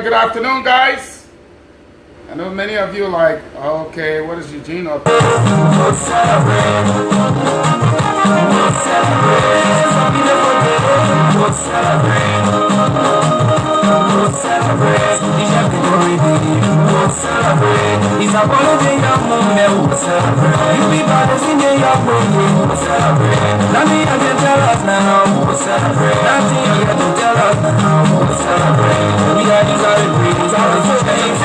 Good afternoon, guys. I know many of you are like, okay, what is Eugene up to? We'll celebrate. We'll celebrate. We'll celebrate. We'll celebrate. We'll celebrate. It's a holiday, we'll celebrate. You be brothers in your we'll celebrate. Nothing you can tell us now, we'll celebrate. Nothing you can tell us now, we'll celebrate. We are decided great, all the change,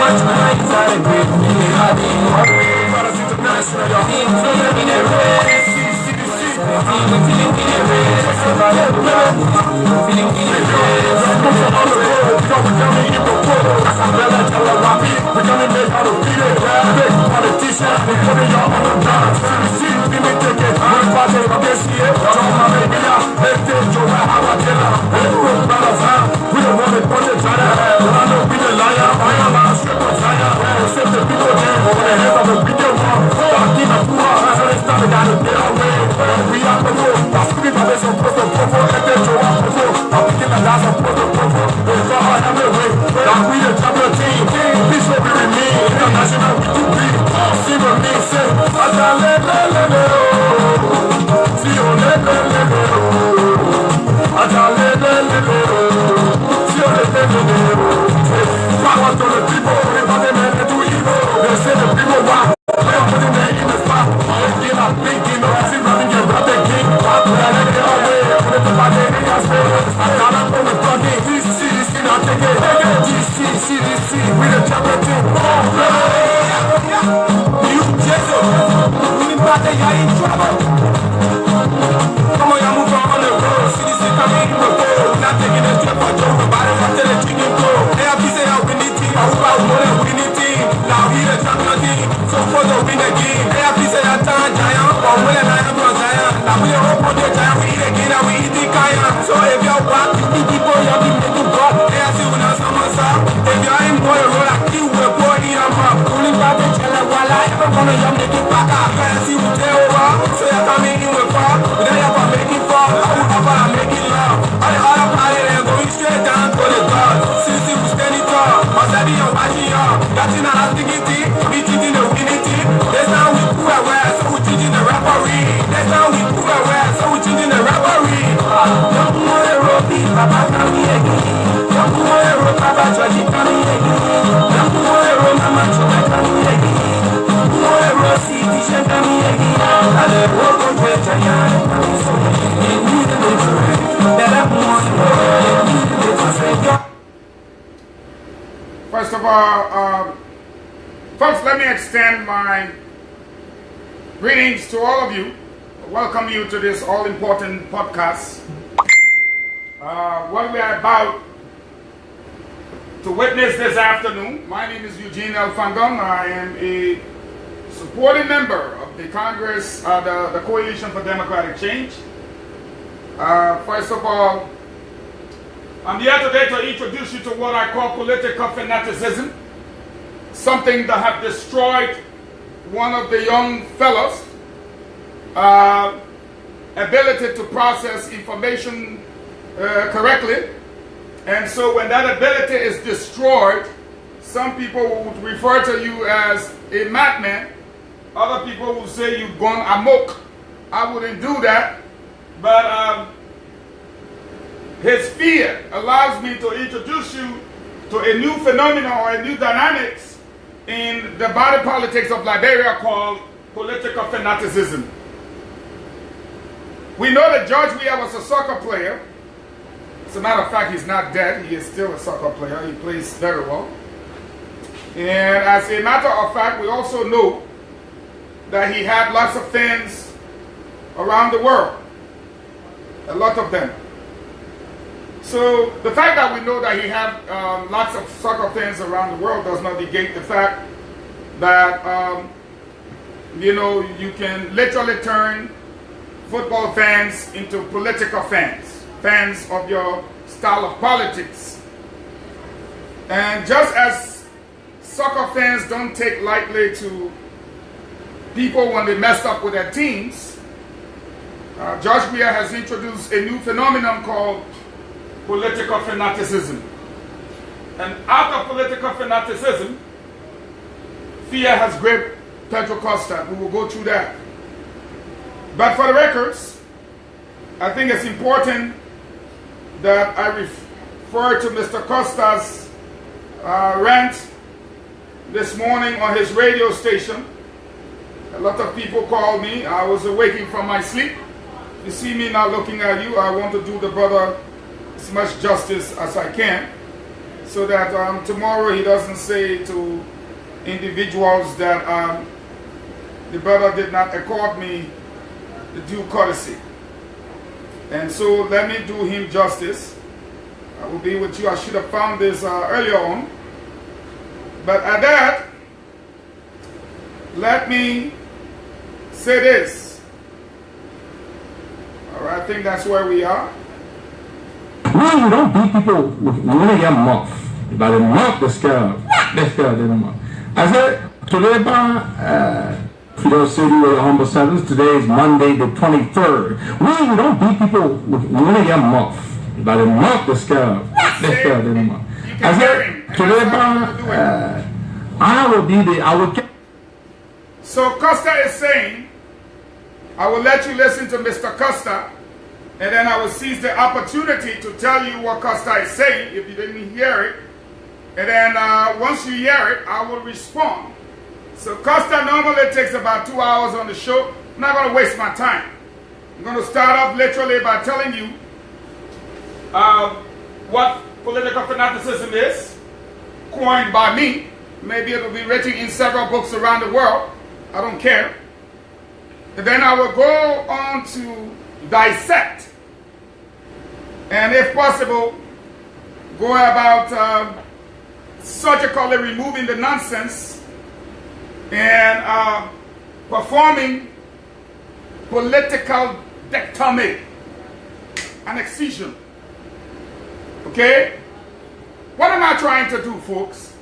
much more decided great. We are the brothers international, your team, in a race. Feeling in a race. Feeling in a race. On the road, becoming in the world. Umbrella, tell a rocky, becoming made out of beat it. Big politician, we put it all on the dance. See, we may take it. We're fighting against it. Don't my baby, let's take your Hawatilla. We're brothers, huh? We don't want it, put it on it. I know we the liar, I am a strip of fire. Save the people there over the heads of the video war. Talking of poor, so they started down to get away. We are the road, that's pretty much so close to Popo, and then to our Popo. I'm picking the last of Popo. We're so hard on the way. Now we the champion team. Peace will be with me. International, we do be. See what me say. I can't let see you let I can't let see you let power to the people. Everybody meant to evil. They say the people want. They're putting their in the spot. They're not thinking of see running your brother king. They're letting it away. Put it to my day. I got up on the fucking DC, now take it. DC, we the champion team. You Jesus. We about to get in trouble. Come on, y'all move on the road. CDC coming in the road. Not taking a trip for Joe. Nobody wants to let chicken go. They have to say how we need team. I hope I more than we need team. Now we the champion team. So for the win the game. They have to say that time giant. Or when I am a giant. Now we hope on the giant. We eat again and we eat the giant. So if you're back, the people you'll be making God. They are still not someone up. If you're in boy roll, I keep with boy in a mouth. Only about to tell her while I ever gonna jump make it back up. I see what they over. So you're coming in with far. Then you're gonna make it fall. I will offer and make it love. All the other party, they're going straight down to the God. Since you standing tall, I'm standing on watching y'all. That's in a dignity, we teaching the unity. That's how we put away, so we're teaching the referee. That's how we put away, so we're teaching the referee. Don't want to roll beat, Papa, come here again. Don't want to roll Papa, Georgie, come here again. Don't want to roll Mama, Chuma, come here again. Don't want to roll City, come here again. I let roll go to Giant, come here so First of all, folks, let me extend my greetings to all of you. Welcome you to this all-important podcast. What we are about to witness this afternoon, my name is Eugene Fahngon. I am a supporting member of the Congress, the Coalition for Democratic Change. First of all, I'm here today to introduce you to what I call political fanaticism, something that have destroyed one of the young fellows' ability to process information correctly. And so when that ability is destroyed, some people would refer to you as a madman. Other people will say you've gone amok. I wouldn't do that. But his fear allows me to introduce you to a new phenomenon or a new dynamics in the body politics of Liberia called political fanaticism. We know that George Weah was a soccer player. As a matter of fact, he's not dead. He is still a soccer player. He plays very well. And as a matter of fact, we also know that he had lots of fans around the world. A lot of them. So the fact that we know that he had lots of soccer fans around the world does not negate the fact that, you can literally turn football fans into political fans, fans of your style of politics. And just as soccer fans don't take lightly to people when they mess up with their teams, George Weah has introduced a new phenomenon called political fanaticism. And out of political fanaticism, fear has gripped Pedro Costa. We will go through that. But for the records, I think it's important that I refer to Mr. Costa's rant this morning on his radio station. A lot of people called me. I was awaking from my sleep. You see me not looking at you. I want to do the brother as much justice as I can, so that tomorrow he doesn't say to individuals that the brother did not accord me the due courtesy. And so let me do him justice. I will be with you. I should have found this earlier on. But at that, let me say this. All right, I think that's where we are. No, you don't beat people with winning a month. By the month, they're scared. They're scared in a month. I said, today, Fidel City with the humble servants, today is Monday the 23rd. No, you don't beat people with winning a month. By the month, they're scared. They're scared in a month. I said, today, I will get. So Costa is saying, I will let you listen to Mr. Costa, and then I will seize the opportunity to tell you what Costa is saying if you didn't hear it. And then once you hear it, I will respond. So Costa normally takes about 2 hours on the show. I'm not going to waste my time. I'm going to start off literally by telling you what political fanaticism is, coined by me. Maybe it will be written in several books around the world. I don't care. And then I will go on to dissect, and if possible, go about surgically removing the nonsense and performing political dictomy and excision. Okay? What am I trying to do, folks?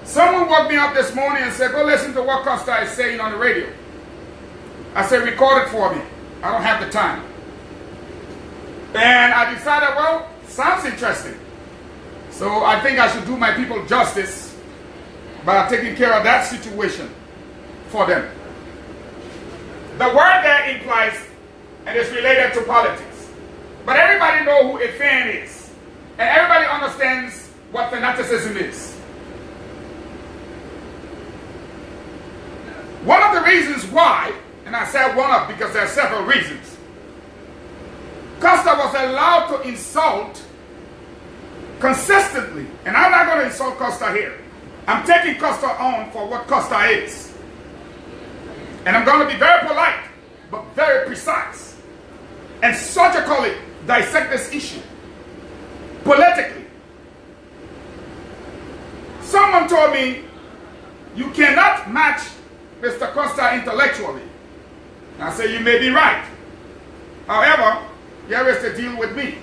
Someone woke me up this morning and said, go listen to what Costa is saying on the radio. I said, record it for me. I don't have the time. And I decided, well, sounds interesting. So I think I should do my people justice by taking care of that situation for them. The word there implies, and it's related to politics. But everybody knows who a fan is. And everybody understands what fanaticism is. One of the reasons why, and I said one of because there are several reasons, Costa was allowed to insult consistently, and I'm not going to insult Costa here, I'm taking Costa on for what Costa is. And I'm going to be very polite, but very precise. And surgically dissect this issue. Politically. Someone told me, you cannot match Mr. Costa intellectually. I say, you may be right. However, here is the deal with me.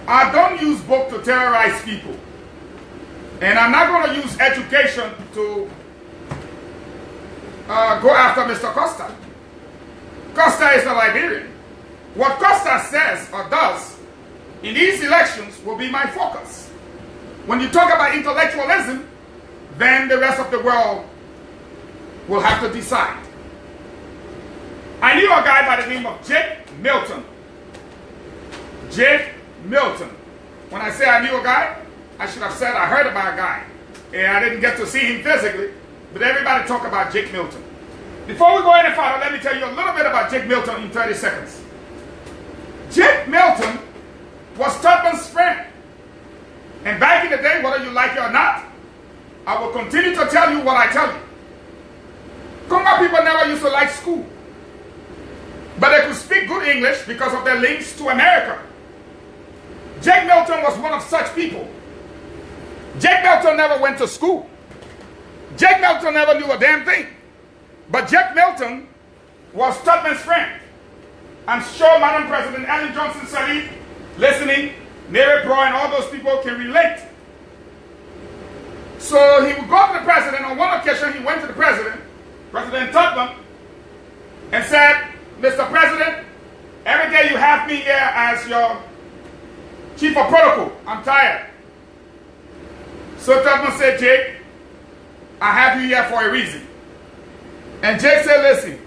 I don't use book to terrorize people. And I'm not going to use education to go after Mr. Costa. Costa is a Liberian. What Costa says or does in these elections will be my focus. When you talk about intellectualism, then the rest of the world will have to decide. I knew a guy by the name of Jake Milton. Jake Milton. When I say I knew a guy, I should have said I heard about a guy. And I didn't get to see him physically, but everybody talk about Jake Milton. Before we go any further, let me tell you a little bit about Jake Milton in 30 seconds. Jake Milton was Tubman's friend. And back in the day, whether you like it or not, I will continue to tell you what I tell you. Congo people never used to like school. But they could speak good English because of their links to America. Jake Milton was one of such people. Jake Milton never went to school. Jake Milton never knew a damn thing. But Jake Milton was Tubman's friend. I'm sure Madam President Ellen Johnson Sirleaf, listening, Mary Brown, and all those people can relate. So he would go to the president. On one occasion, he went to the president, President Tubman, and said, Mr. President, every day you have me here as your chief of protocol. I'm tired. So Tubman said, Jake, I have you here for a reason. And Jake said, listen,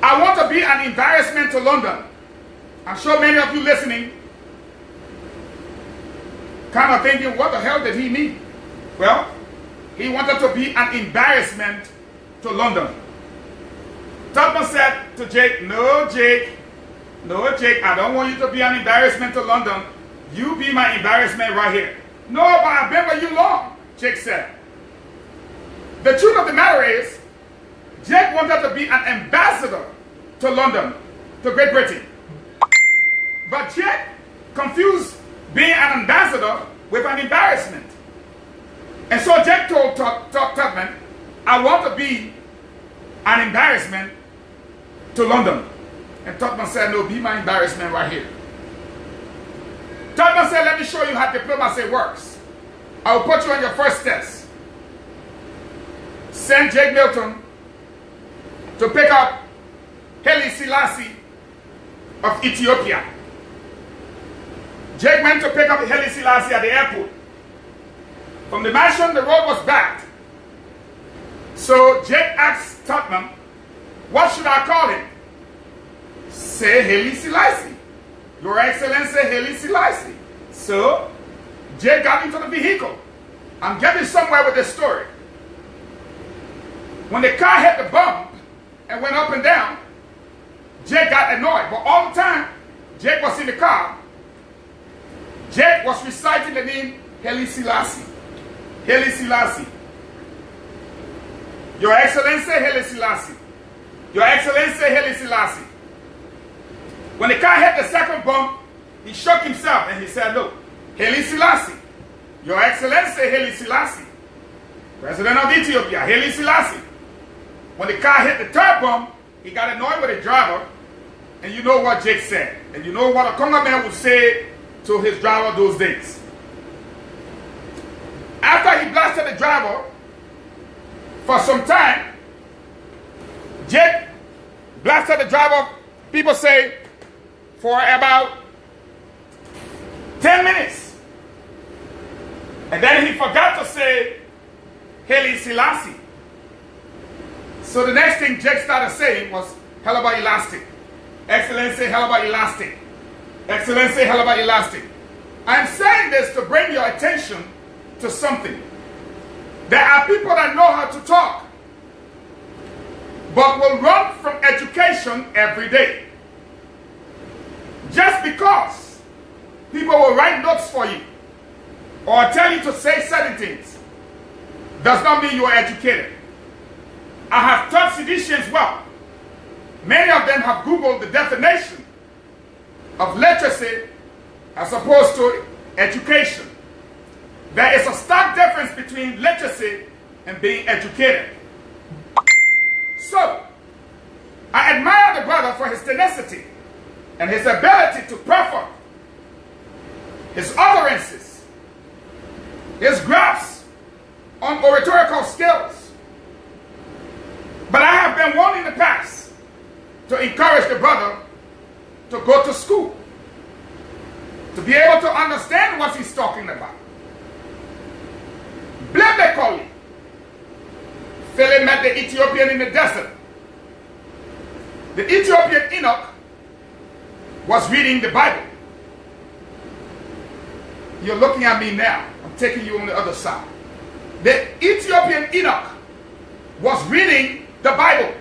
I want to be an embarrassment to London. I'm sure many of you listening kind of thinking, what the hell did he mean? Well, he wanted to be an embarrassment to London. Tubman said to Jake, no, Jake, I don't want you to be an embarrassment to London. You be my embarrassment right here. No, but I've been with you long, Jake said. The truth of the matter is, Jake wanted to be an ambassador to London, to Great Britain. But Jake confused being an ambassador with an embarrassment. And so Jake told Tubman, I want to be an embarrassment to London. And Tubman said, no, be my embarrassment right here. Tubman said, let me show you how diplomacy works. I will put you on your first test. Send Jake Milton to pick up Haile Selassie of Ethiopia. Jake went to pick up Haile Selassie at the airport. From the mansion, the road was backed. So Jake asked Tubman, what should I call him? Say Haile Selassie. Your Excellency Haile Selassie. So Jake got into the vehicle. I'm getting somewhere with this story. When the car hit the bump and went up and down, Jake got annoyed. But all the time Jake was in the car, Jake was reciting the name Haile Selassie. Haile Selassie. Your Excellency Haile Selassie. Your Excellency Haile Selassie. When the car hit the second bump, he shook himself and he said, look, Haile Selassie. Your Excellency Haile Selassie. President of Ethiopia, Haile Selassie. When the car hit the third bump, he got annoyed with the driver, and you know what Jake said. And you know what a Congo man would say to his driver those days. After he blasted the driver, for some time, Jake blasted the driver, people say, for about 10 minutes. And then he forgot to say Haile Selassie. So the next thing Jake started saying was, hell about elastic. Excellency, hell about elastic. Excellency, hell about elastic. I'm saying this to bring your attention to something. There are people that know how to talk, but will run from education every day. Just because people will write notes for you, or tell you to say certain things does not mean you are educated. I have taught seditians well. Many of them have Googled the definition of literacy as opposed to education. There is a stark difference between literacy and being educated. So, I admire the brother for his tenacity and his ability to perfect his utterances, his grasp on oratorical skills. But I have been one in the past to encourage the brother to go to school, to be able to understand what he's talking about. Biblically, Philip met the Ethiopian in the desert. The Ethiopian Enoch was reading the Bible. You're looking at me now. I'm taking you on the other side. The Ethiopian Enoch was reading the Bible.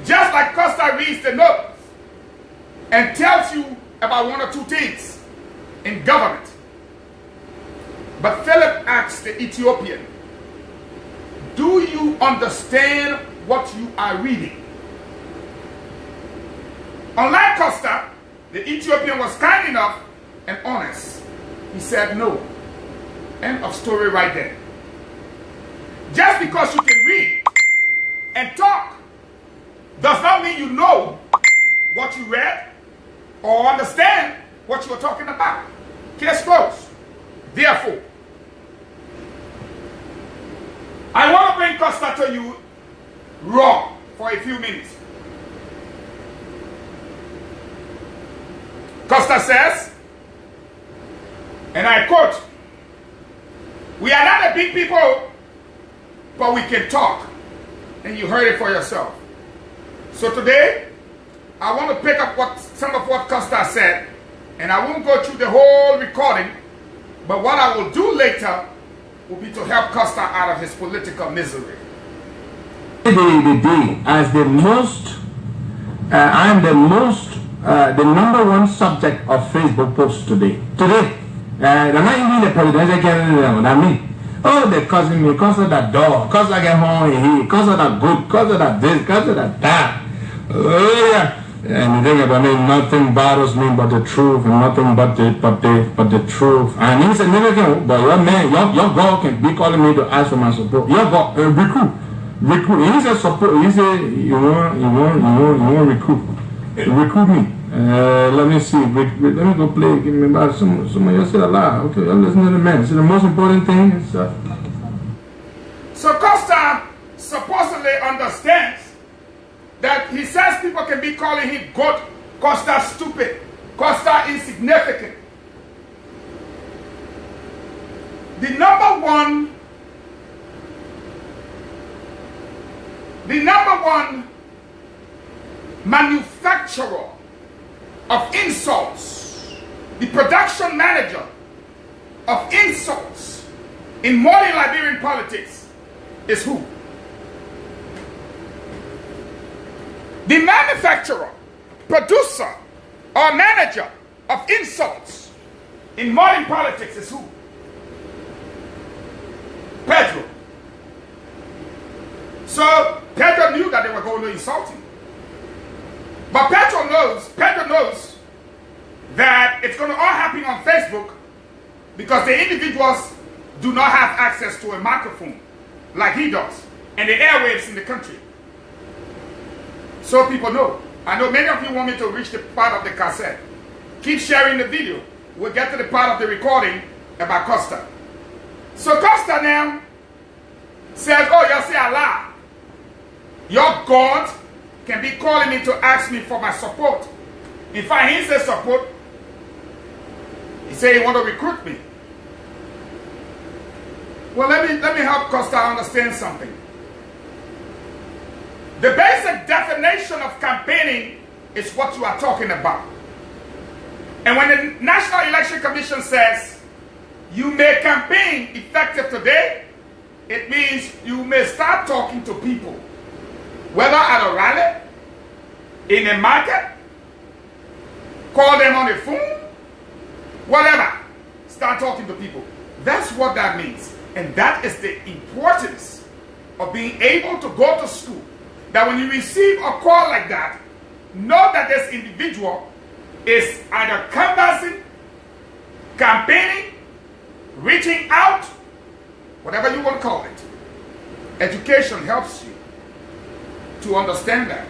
Just like Costa reads the notes and tells you about one or two things in government. But Philip asked the Ethiopian, do you understand what you are reading? Unlike Costa, the Ethiopian was kind enough and honest. He said no. End of story right there. Just because you can read and talk does not mean you know what you read or understand what you are talking about. Case closed. Therefore, I want to bring Costa to you raw for a few minutes. Costa says, and I quote, "We are not a big people, but we can talk." And you heard it for yourself. So today, I want to pick up some of what Costa said, and I won't go through the whole recording, but what I will do later will be to help Costa out of his political misery. The day as the most, I'm the number one subject of Facebook posts today. They're not even the presidential candidate. I mean, oh, they're causing me, cause of that dog, cause I get home here, cause of that good, cause of that this, cause of that. Oh yeah. And the thing about me, nothing bothers me but the truth, and nothing but the truth. And he said, but your man, your God can be calling me to ask for my support. Your God, recruit. And he said support. He said you want recruit me. Let me see. Let me go play. Give me about some of you said a lot. Okay, I'm listening to the man. So the most important thing is. So Costa supposedly understands that he says people can be calling him good, Costa stupid, Costa insignificant. The number one manufacturer of insults, the production manager of insults in modern Liberian politics is who? The manufacturer, producer, or manager of insults in modern politics is who? Pedro. So Pedro knew that they were going to insult him. But Pedro knows that it's going to all happen on Facebook because the individuals do not have access to a microphone like he does and the airwaves in the country. So people know. I know many of you want me to reach the part of the cassette. Keep sharing the video. We'll get to the part of the recording about Costa. So Costa now says, oh, you say Allah. Your God can be calling me to ask me for my support. In fact, he says support. He said he want to recruit me. Well, let me help Costa understand something. The basic definition of campaigning is what you are talking about. And when the National Election Commission says you may campaign effective today, it means you may start talking to people, whether at a rally, in a market, call them on the phone, whatever. start talking to people. That's what that means. And that is the importance of being able to go to school. That when you receive a call like that, know that this individual is either canvassing, campaigning, reaching out, whatever you want to call it. Education helps you to understand that.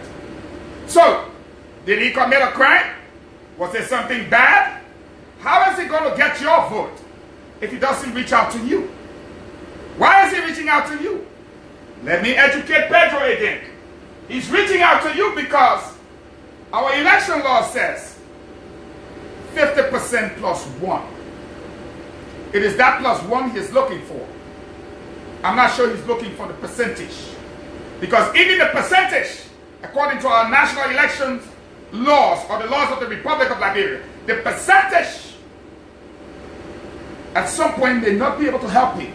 So, did he commit a crime? Was there something bad? How is he going to get your vote if he doesn't reach out to you? Why is he reaching out to you? Let me educate Pedro again. He's reaching out to you because our election law says 50% plus 1. It is that plus 1 he's looking for. I'm not sure he's looking for the percentage. Because even the percentage, according to our national elections laws or the laws of the Republic of Liberia, the percentage at some point may not be able to help him.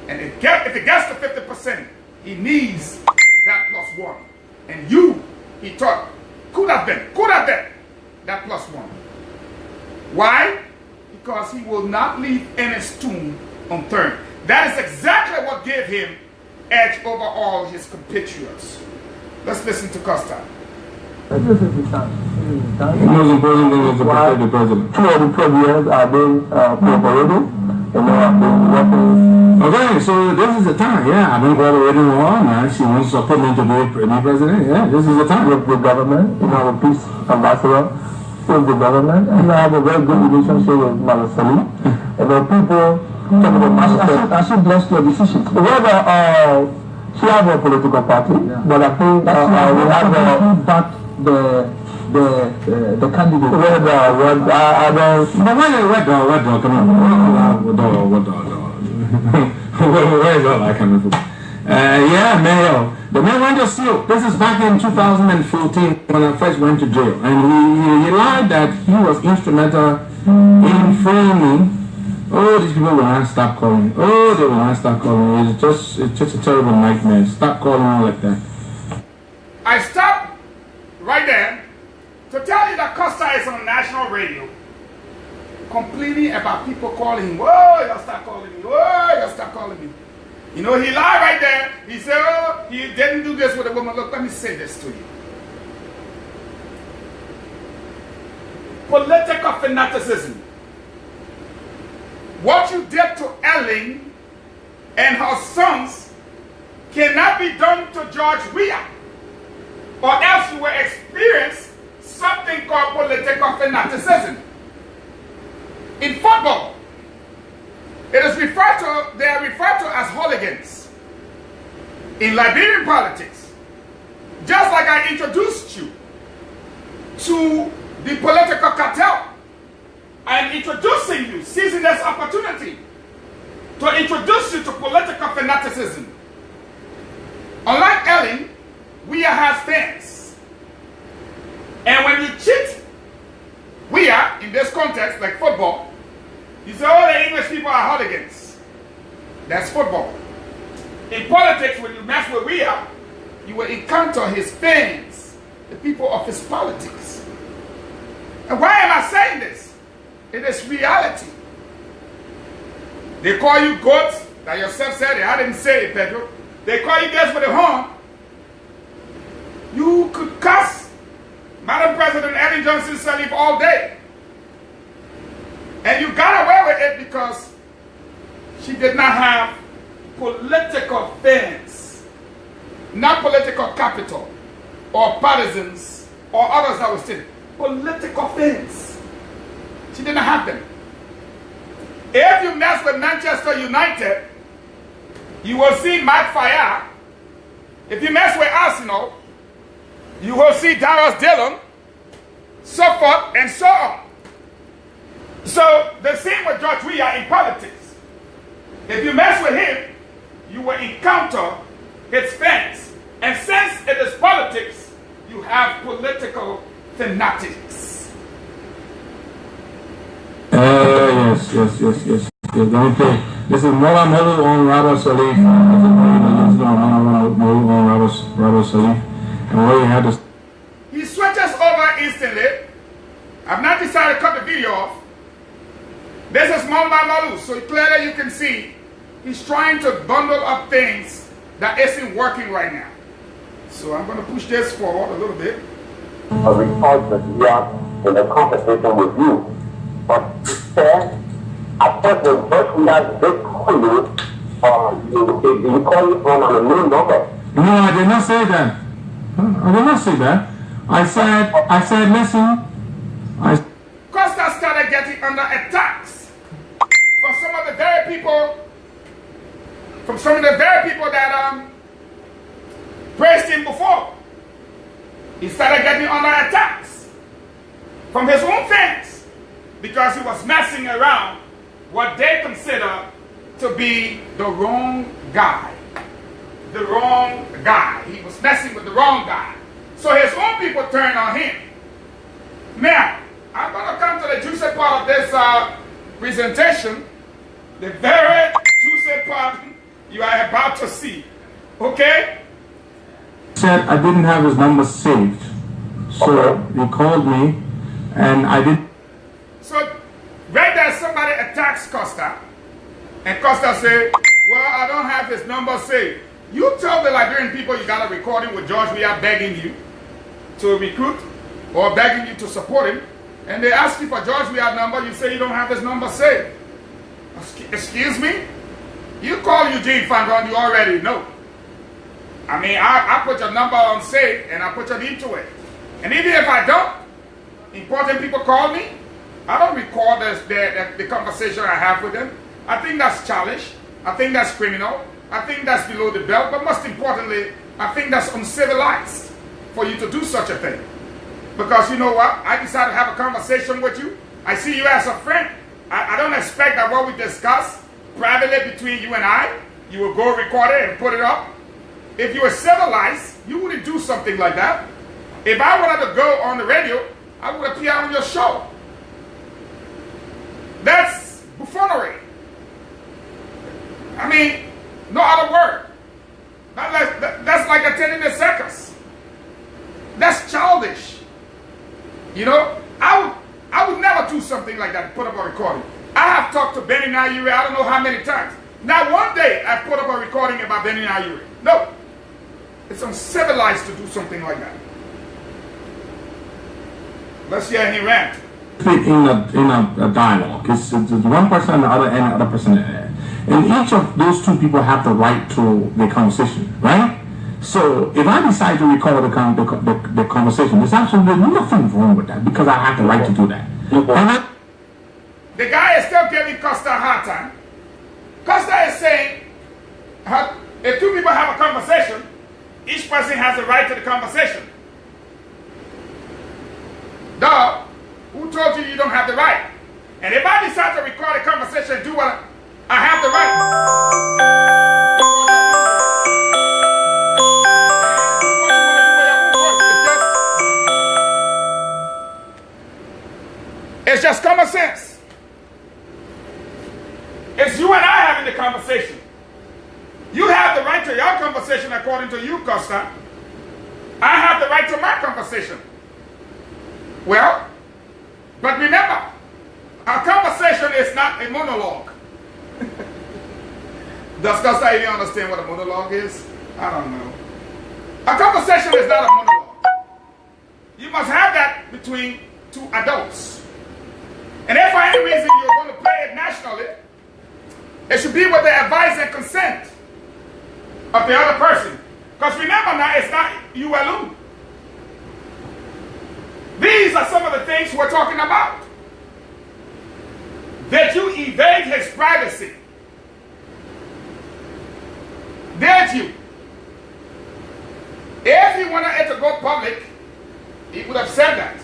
And if it gets to 50%, he needs that plus 1. And you, he thought, could have been that plus 1. Why? Because he will not leave any stone unturned. That is exactly what gave him edge over all his compatriots. Let's listen to Costa. This is the time. The most important thing is to protect the president. 2 of the 12 years I've been cooperating, and now I've been working. Okay, so this is the time. Yeah, I've been cooperating with her, man. She wants to put me to be president. Yeah, this is the time. With the government, the peace ambassador with the government, and I have a very good relationship with Malasali. And the people talk about I should bless your decisions. Whether she has a political party, but I think we have back the candidate. Where is all that coming from? Yeah, Mayo. The man went to seal. This is back in 2014 when I first went to jail. And he lied that he was instrumental in framing. Oh, these people will not stop calling. Oh, they will not stop calling. It's just a terrible nightmare. Stop calling like that. I stopped right there to tell you that Costa is on national radio complaining about people calling him. Oh, y'all stop calling me. Oh, y'all stop calling me. You know, he lied right there. He said, oh, he didn't do this with a woman. Look, let me say this to you. Political fanaticism. What you did to Ellen and her sons cannot be done to George Weah, or else you will experience something called political fanaticism. In football, they are referred to as hooligans. In Liberian politics, just like I introduced you to the political cartel, I am introducing you, seizing this opportunity to introduce you to political fanaticism. Unlike Ellen, Weah has fans. And when you cheat Weah, in this context, like football, you say, oh, the English people are hooligans. That's football. In politics, when you mess with Weah, you will encounter his fans, the people of his politics. And why am I saying this? It is reality. They call you goats, that yourself said it. I didn't say it, Pedro. They call you this with a horn. You could cuss Madam President Ellen Johnson Sirleaf all day. And you got away with it because she did not have political fans, not political capital, or partisans, or others that were still political fans. She didn't have them. If you mess with Manchester United, you will see Matt Fire. If you mess with Arsenal, you will see Darius Dillon, so forth and so on. So the same with George Weah in politics. If you mess with him, you will encounter his fans. And since it is politics, you have political fanatics. Yes. Let me play. This is Mola Molu on Robert Salif. Molu on Robert Salif. And where you had this. He switches over instantly. I've not decided to cut the video off. This is Mamba Malu. So clearly you can see he's trying to bundle up things that isn't working right now. So I'm going to push this forward a little bit. A report that we are in a conversation with you. But instead, at first when first we have this call you, you call you from an unknown number. No, I did not say that. I did not say that. I said, listen. Costa started getting under attacks from some of the very people that praised him before. He started getting under attacks from his own fans because he was messing around what they consider to be the wrong guy. The wrong guy. He was messing with the wrong guy. So his own people turned on him. Now, I'm going to come to the juicy part of this presentation. The very juicy part you are about to see. Okay? Said I didn't have his number saved. So he called me and I did. So right there somebody attacks Costa. And Costa said, well, I don't have his number saved. You tell the Liberian people you got a recording with George we are begging you to recruit or begging you to support him. And they ask you for George Weah's number, you say you don't have his number saved. Excuse me? You call Eugene Fahngon, you already know. I mean, I put your number on save and I put your name to it. And even if I don't, important people call me, I don't record the conversation I have with them. I think that's childish. I think that's criminal. I think that's below the belt. But most importantly, I think that's uncivilized for you to do such a thing. Because you know what? I decided to have a conversation with you. I see you as a friend. I don't expect that what we discuss privately between you and I, you will go record it and put it up. If you were civilized, you wouldn't do something like that. If I wanted to go on the radio, I would appear on your show. That's buffoonery. I mean, no other word. That's like attending a circus. That's childish. You know, I would never do something like that, put up a recording. I have talked to Benny Nayure, I don't know how many times. Not one day I've put up a recording about Benny Nayure. No. It's uncivilized to do something like that. Let's hear him rant. In a dialogue. It's one person on the other and the other person. And each of those two people have the right to the conversation, right? So if I decide to record the conversation, there's absolutely nothing wrong with that because I have the right to do that. The guy is still giving Costa a hard time. Costa is saying, if two people have a conversation, each person has a right to the conversation. Duh, who told you you don't have the right? And if I decide to record a conversation and do what I have the right. It's just common sense. It's you and I having the conversation. You have the right to your conversation according to you, Costa. I have the right to my conversation. Well, but remember, our conversation is not a monologue. Does Costa even understand what a monologue is? I don't know. A conversation is not a monologue. You must have that between two adults. And if for any reason you're going to play it nationally, it should be with the advice and consent of the other person. Because remember now, it's not you alone. These are some of the things we're talking about. Did you evade his privacy? Did you? If he wanted it to go public, he would have said that.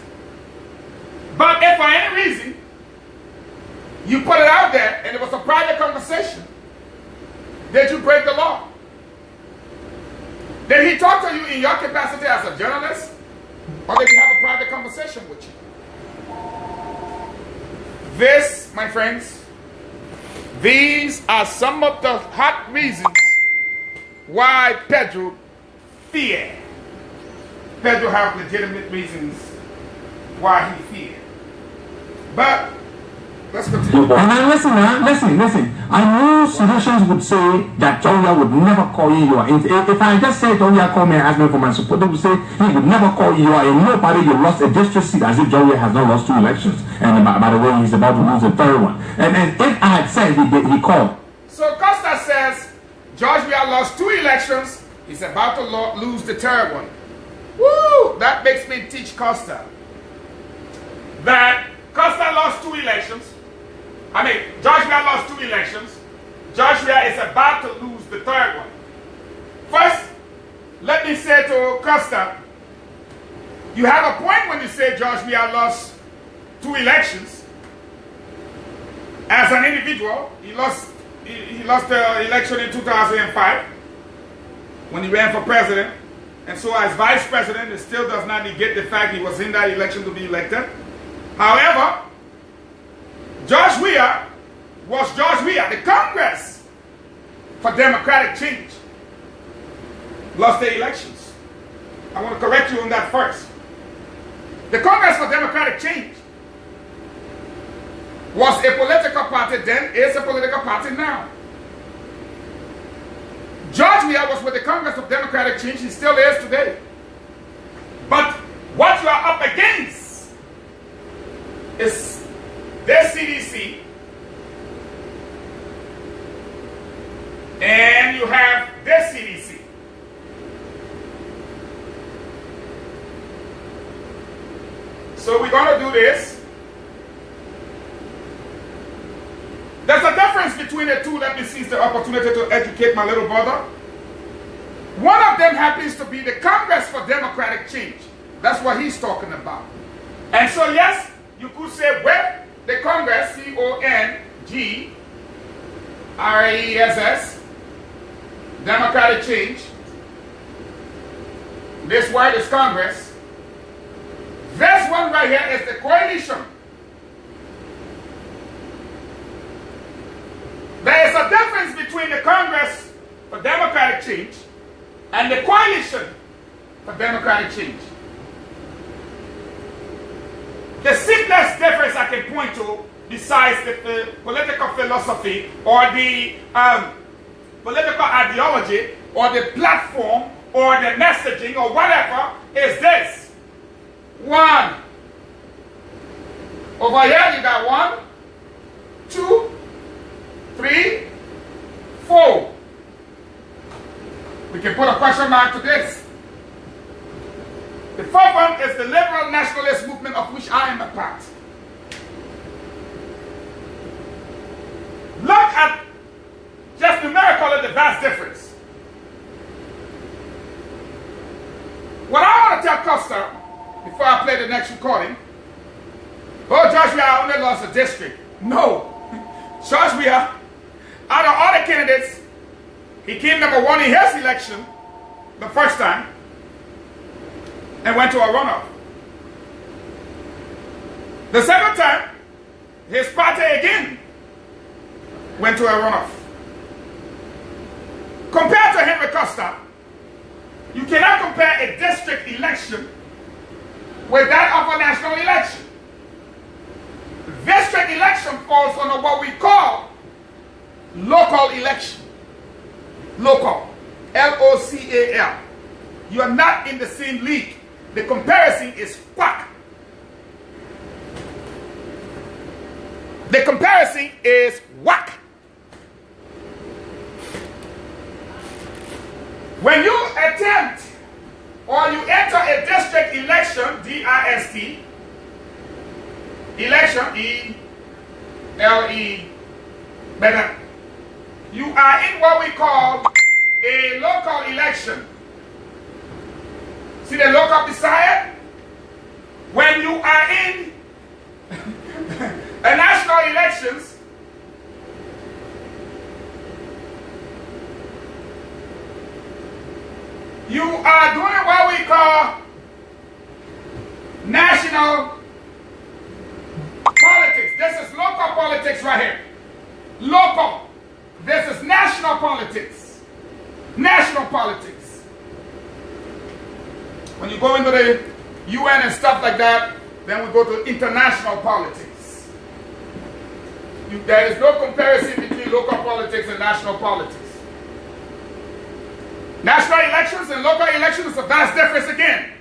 But if for any reason you put it out there and it was a private conversation, did you break the law? Did he talk to you in your capacity as a journalist? Or did he have a private conversation with you? This, my friends, these are some of the hot reasons why Pedro feared. Pedro have legitimate reasons why he feared. But Let's continue. And then listen. I know solutions would say that John would never call you. If I just say John called me and asked me for my support, they would say he would never call you. You are in no party. You lost a district seat as if John has not lost 2 elections. And by the way, he's about to lose a 3rd one. And if I had said he called. So Costa says George Weah lost 2 elections. He's about to lose the 3rd one. Woo! That makes me teach Costa that Costa lost 2 elections. George Weah lost 2 elections. George Weah is about to lose the 3rd one. First, let me say to Costa, you have a point when you say George Weah lost 2 elections. As an individual, he lost the election in 2005 when he ran for president. And so as vice president, it still does not negate the fact he was in that election to be elected. However, George Weah was George Weah. The Congress for Democratic Change lost the elections. I want to correct you on that first. The Congress for Democratic Change was a political party then, is a political party now. George Weah was with the Congress of Democratic Change, he still is today. But what you are up against is this CDC, and you have this CDC. So we're going to do this. There's a difference between the two. Let me seize the opportunity to educate my little brother. One of them happens to be the Congress for Democratic Change. That's what he's talking about. And so yes, you could say with the Congress, C-O-N-G-R-E-S-S, Democratic Change. This word is Congress. This one right here is the coalition. There is a difference between the Congress for Democratic Change and the coalition for Democratic Change. The simplest difference I can point to, besides the political philosophy or the political ideology or the platform or the messaging or whatever, is this. 1. Over here you got 1, 2, 3, 4. We can put a question mark to this. The 4th one is the liberal nationalist movement of which I am a part. Look at just numerically the vast difference. What I want to tell Costa before I play the next recording, George Weah only lost a district. No. George Weah, out of all the candidates, he came number 1 in his election the first time and went to a runoff. The second time, his party again went to a runoff. Compared to Henry Costa, you cannot compare a district election with that of a national election. District election falls under what we call local election. Local. L-O-C-A-L. You are not in the same league. The comparison is whack. The comparison is whack. When you attempt or you enter a district election, D-I-S-T, election, E-L-E, better. You are in what we call a local election. See the local beside it? When you are in a national elections, you are doing what we call national politics. This is local politics right here. Local. This is national politics. National politics. When you go into the UN and stuff like that, then we go to international politics. There is no comparison between local politics and national politics. National elections and local elections is a vast difference again.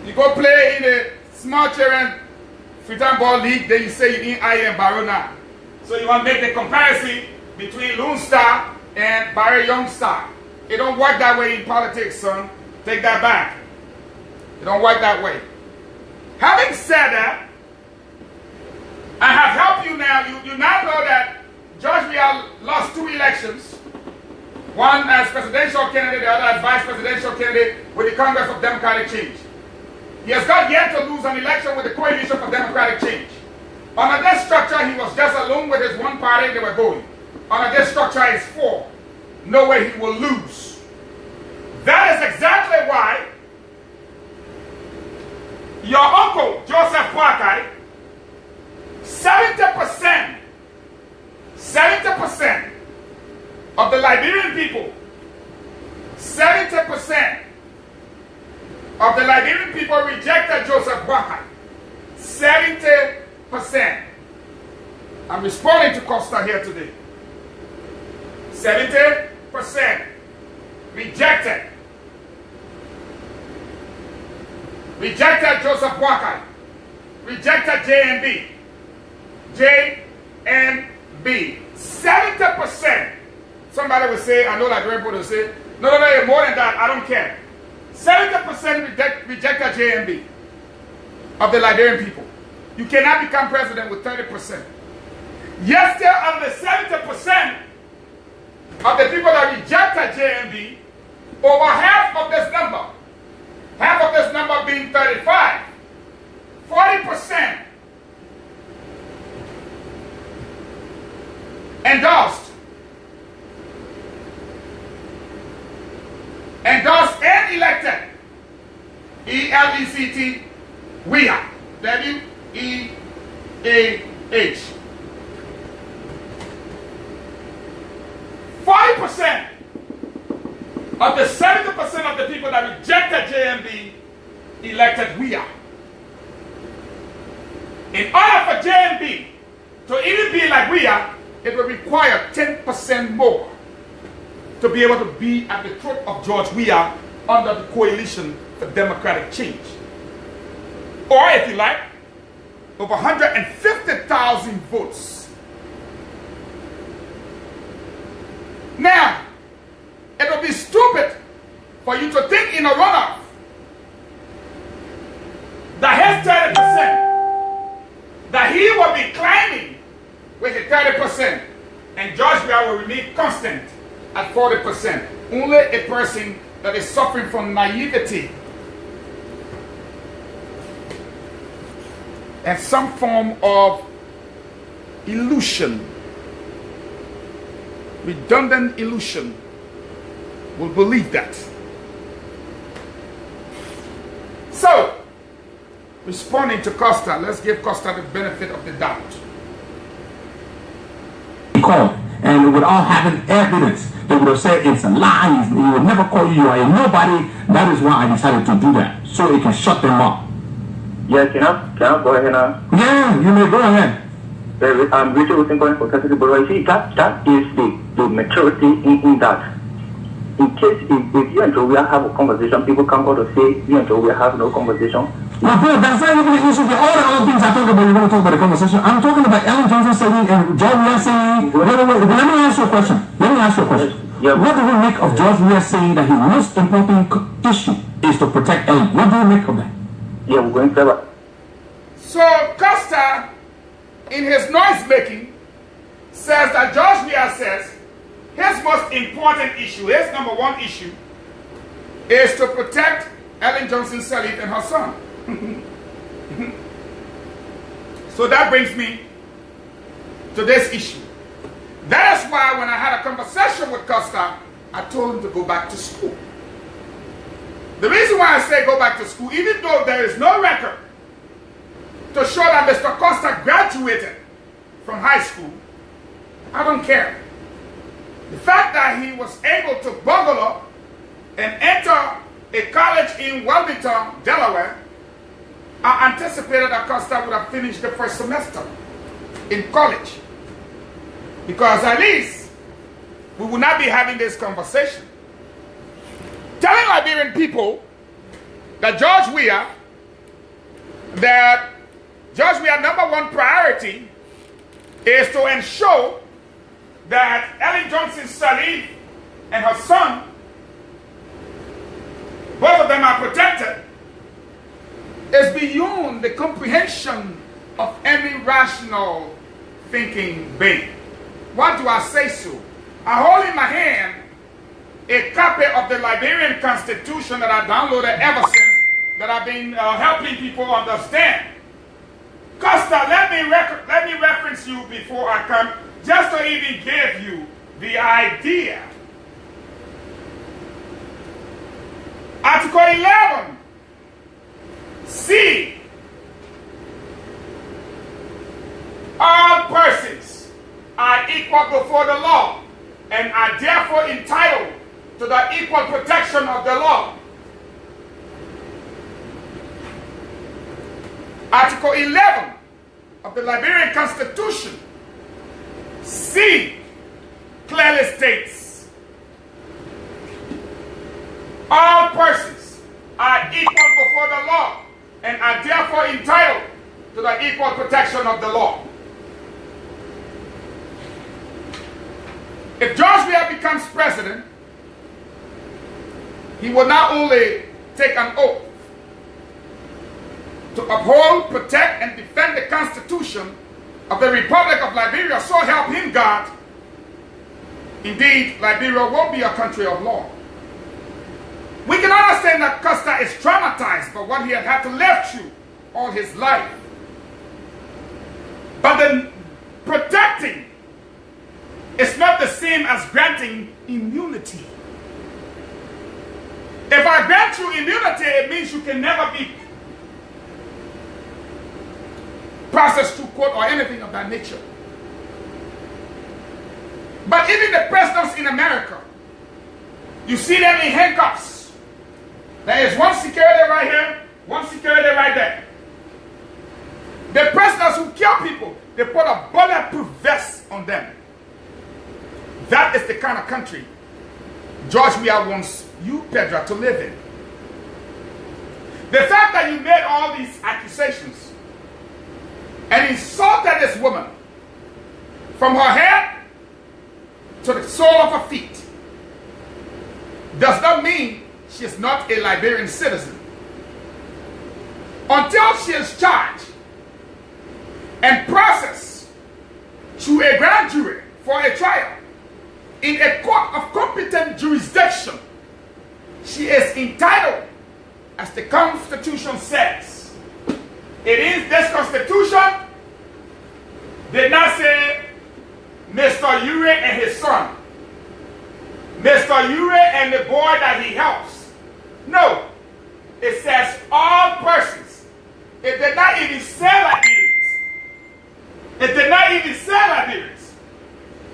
You go play in a small children freestyle ball league, then you say you in I and Barona. So you want to make the comparison between Lone Star and Barry Young Star. It don't work that way in politics, son. Take that back. It don't work that way. Having said that, I have helped you now. You now know that George Weah lost 2 elections. One as presidential candidate, the other as vice presidential candidate with the Congress of Democratic Change. He has got yet to lose an election with the Coalition for Democratic Change. Under this structure, he was just alone with his one party, they were going. Under this structure, it's 4. No way he will lose. That is exactly why your uncle, Joseph Boakai, 70% of the Liberian people, 70% of the Liberian people rejected Joseph Boakai. 70%. I'm responding to Costa here today. 70% rejected. Rejected Joseph Boakai. Rejected JNB. JNB. 70%. Somebody will say, I know Liberian people will say, no, more than that, I don't care. 70% rejected JNB of the Liberian people. You cannot become president with 30%. Yet still, of the 70% of the people that rejected JNB, over half of this number being 35, 40% endorsed and elected E-L-E-C-T, Weah, W-E-A-H. 40% of the 70% of the people that rejected JMB elected Weah. In order for JMB to even be like Weah, it will require 10% more to be able to be at the throat of George Weah under the Coalition for Democratic Change. Or if you like, over 150,000 votes. Now, it would be stupid for you to think in a runoff that his 30%, that he will be climbing with the 30%, and George Weah will remain constant at 40%. Only a person that is suffering from naivety and some form of illusion, redundant illusion, will believe that. So, responding to Costa, let's give Costa the benefit of the doubt. And without having evidence, they would have said it's a lie. He would never call you a nobody. That is why I decided to do that, so it can shut them up. Yeah, can I go ahead now? Yeah, you may go ahead. I'm Richard Wilson going for Catholic, but I see that is the maturity in that. In case if you and Joe have a conversation, people come out and say you and Joe have no conversation. Well, bro, that's not even the issue. All the other things I talk about, you're going to talk about the conversation. I'm talking about Ellen Johnson saying and George Weah saying. Wait, let me ask you a question. Yeah. What do we make of George Weah saying that his most important issue is to protect Ellen? What do you make of that? Yeah, we're going further. So Costa, in his noise making, says that George Weah says his most important issue, his number one issue, is to protect Ellen Johnson Sirleaf and her son. So that brings me to this issue. That is why when I had a conversation with Costa, I told him to go back to school. The reason why I say go back to school, even though there is no record to show that Mr. Costa graduated from high school, I don't care. The fact that he was able to buggle up and enter a college in Wilmington, Delaware, I anticipated that Costa would have finished the first semester. in college. Because at least we will not be having this conversation. Telling Liberian people that George Weah number one priority is to ensure that Ellen Johnson Sirleaf and her son, both of them are protected, is beyond the comprehension of any rational thinking being. Why do I say so? I hold in my hand a copy of the Liberian Constitution that I downloaded ever since, that I've been helping people understand. Costa, let me reference you before I come, just to even give you the idea. Article 11, C. All persons are equal before the law and are therefore entitled to the equal protection of the law. Article 11 of the Liberian Constitution, C, clearly states, all persons are equal before the law and are therefore entitled to the equal protection of the law. If George Weah becomes president, he will not only take an oath to uphold, protect, and defend the Constitution of the Republic of Liberia, so help him God. Indeed, Liberia will be a country of law. We can understand that Costa is traumatized by what he had to live through all his life. But the protecting is not the same as granting immunity. If I grant you immunity, it means you can never be processed to court or anything of that nature. But even the presidents in America, you see them in handcuffs. There is one security right here, one security right there. The presidents who kill people, they put a bulletproof vest on them. That is the kind of country George Weah wants you, Pedro, to live in. The fact that you made all these accusations and insulted this woman from her head to the sole of her feet does not mean she is not a Liberian citizen. Until she is charged and processed through a grand jury for a trial in a court of competent jurisdiction, she is entitled, as the Constitution says. It is this Constitution did not say Mr. Ure and his son, Mr. Ure and the boy that he helps. No, it says all persons. It did not even say Liberians. It did not even say Liberians.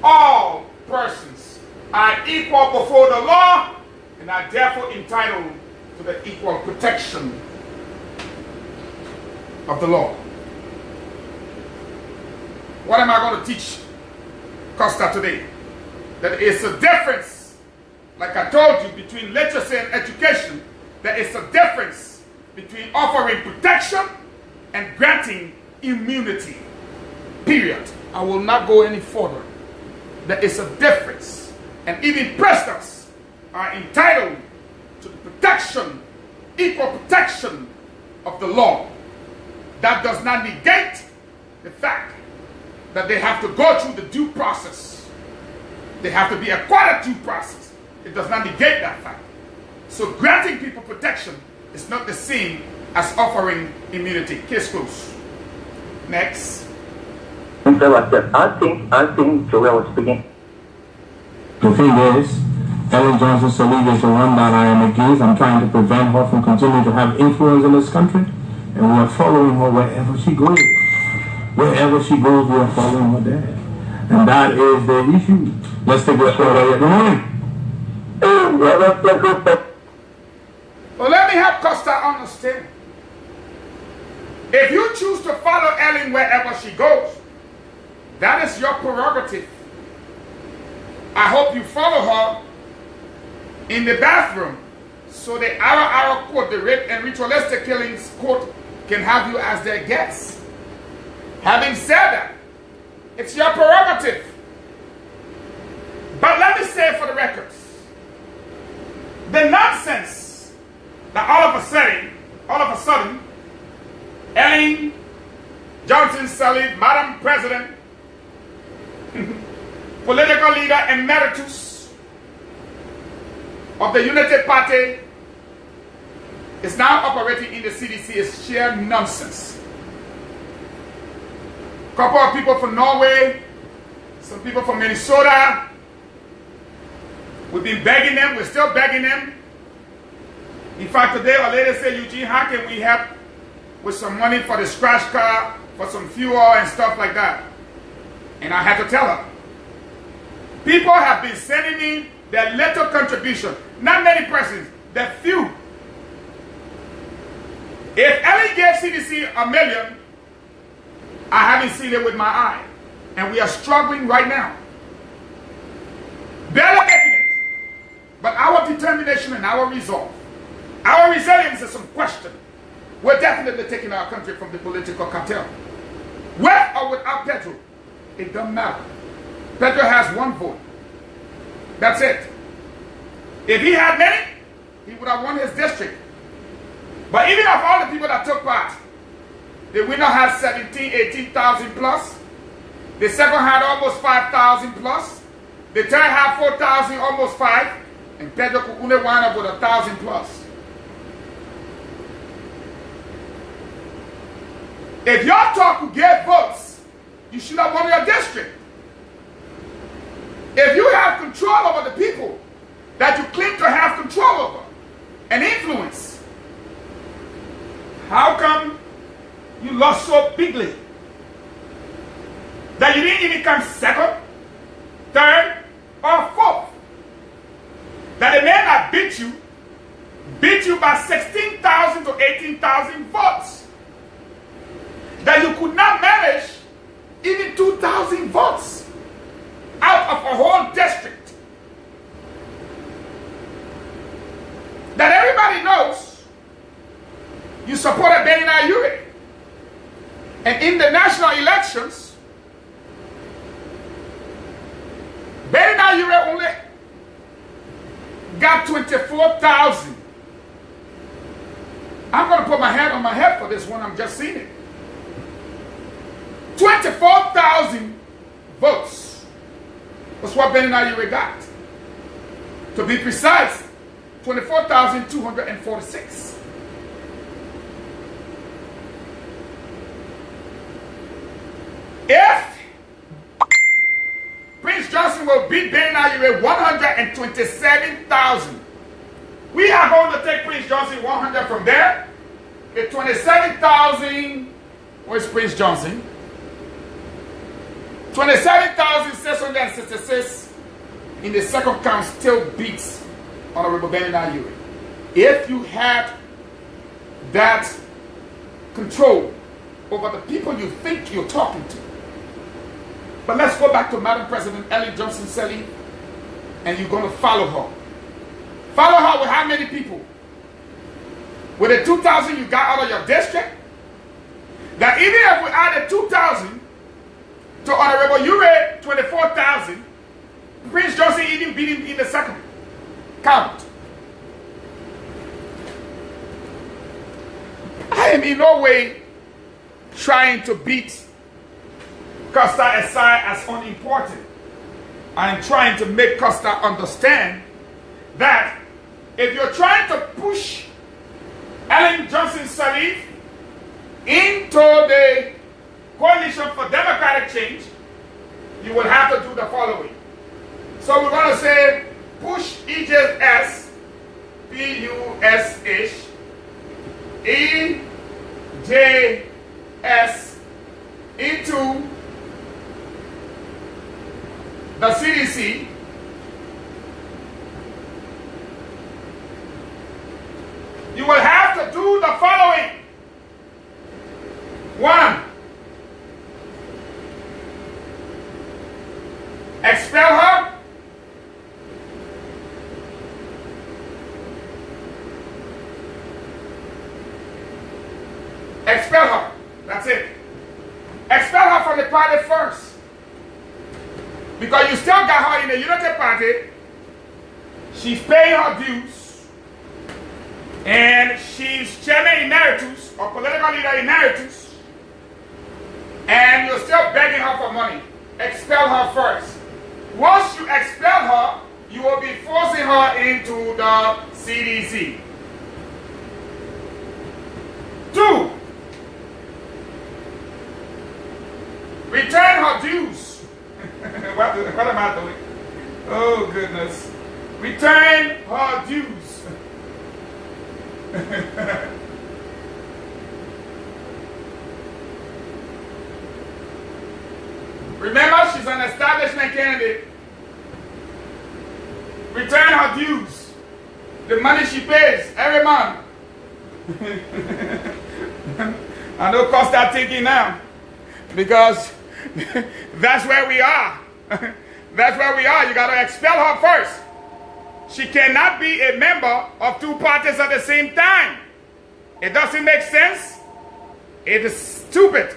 All persons are equal before the law and are therefore entitled to the equal protection of the law. What am I going to teach Costa today? That it's a difference, like I told you, between literacy and education. There is a difference between offering protection and granting immunity. Period. I will not go any further. There is a difference. And even presidents are entitled to the protection, equal protection of the law. That does not negate the fact that they have to go through the due process. They have to be accorded due process. It does not negate that fact. So granting people protection is not the same as offering immunity. Case closed. Next. I think Joel was speaking. The thing is, Ellen Johnson Sirleaf is the one that I am against. I'm trying to prevent her from continuing to have influence in this country. And we are following her wherever she goes. Wherever she goes, we are following her there. And that is the issue. Let's take this further. Good morning. Well, let me help Costa understand. If you choose to follow Ellen wherever she goes, That is your prerogative. I hope you follow her in the bathroom so the Ara court, the rape and ritualistic killings court, can have you as their guest. Having said that, it's your prerogative. But let me say for the records, the nonsense that all of a sudden, Ellen Johnson Sirleaf, Madam President, political leader emeritus of the United Party, is now operating in the CDC is sheer nonsense. A couple of people from Norway, some people from Minnesota, we've been begging them, we're still begging them. In fact, today a lady said, Eugene, how can we help with some money for the scratch car, for some fuel and stuff like that? And I had to tell her. People have been sending me their little contribution. Not many persons, they're few. If Ellie gave CDC $1 million, I haven't seen it with my eye. And we are struggling right now. Barely making it. But our determination and our resolve, our resilience is some question. We're definitely taking our country from the political cartel. With or without Pedro, it doesn't matter. Pedro has one vote. That's it. If he had many, he would have won his district. But even of all the people that took part, the winner had 18,000 plus. The second had almost 5,000 plus. The third had 4,000, almost 5. And Pedro could only wind up with 1,000 plus. If your talk could get votes, you should have won your district. If you have control over the people that you claim to have control over and influence, how come you lost so bigly that you didn't even come second, third, or fourth? That the man that beat you by 16,000 to 18,000 votes. That you could not manage even 2,000 votes out of a whole district. That everybody knows you supported Benny Ayure. And in the national elections, Benny Ayure only got 24,000. I'm going to put my hand on my head for this one. I'm just seeing it. 24,000 votes was what Benny Ayure got. To be precise, 24,246. If Prince Johnson will beat Benny Ayure 127,000, we are going to take Prince Johnson 100 from there. The 27,000, where's Prince Johnson? 27,666 in the second count still beats Honorable Benny Ayure. If you had that control over the people you think you're talking to. But let's go back to Madam President Ellen Johnson Sirleaf, and you're going to follow her. Follow her with how many people? With the 2,000 you got out of your district? That even if we added 2,000 to Honorable Ayure 24,000, Prince Johnson even beat him in the second count. I am in no way trying to beat Costa aside as unimportant. I am trying to make Costa understand that if you're trying to push Ellen Johnson Sirleaf into the Coalition for Democratic Change, you will have to do the following. So we're going to say push EJS, P-U-S-H, EJS into the CDC. You will have to do the following. 1, Expel her. Expel her. That's it. Expel her from the party first. Because you still got her in the Unity Party. She's paying her dues. And she's chairman emeritus or political leader emeritus. And you're still begging her for money. Expel her first. Once you expel her, you will be forcing her into the CDC. 2. Return her dues. what am I doing? Oh, goodness. Return her dues. Remember, she's an establishment candidate. Return her dues. The money she pays every month. I know Costa thinking now. Because that's where we are. That's where we are. You got to expel her first. She cannot be a member of 2 parties at the same time. It doesn't make sense. It is stupid.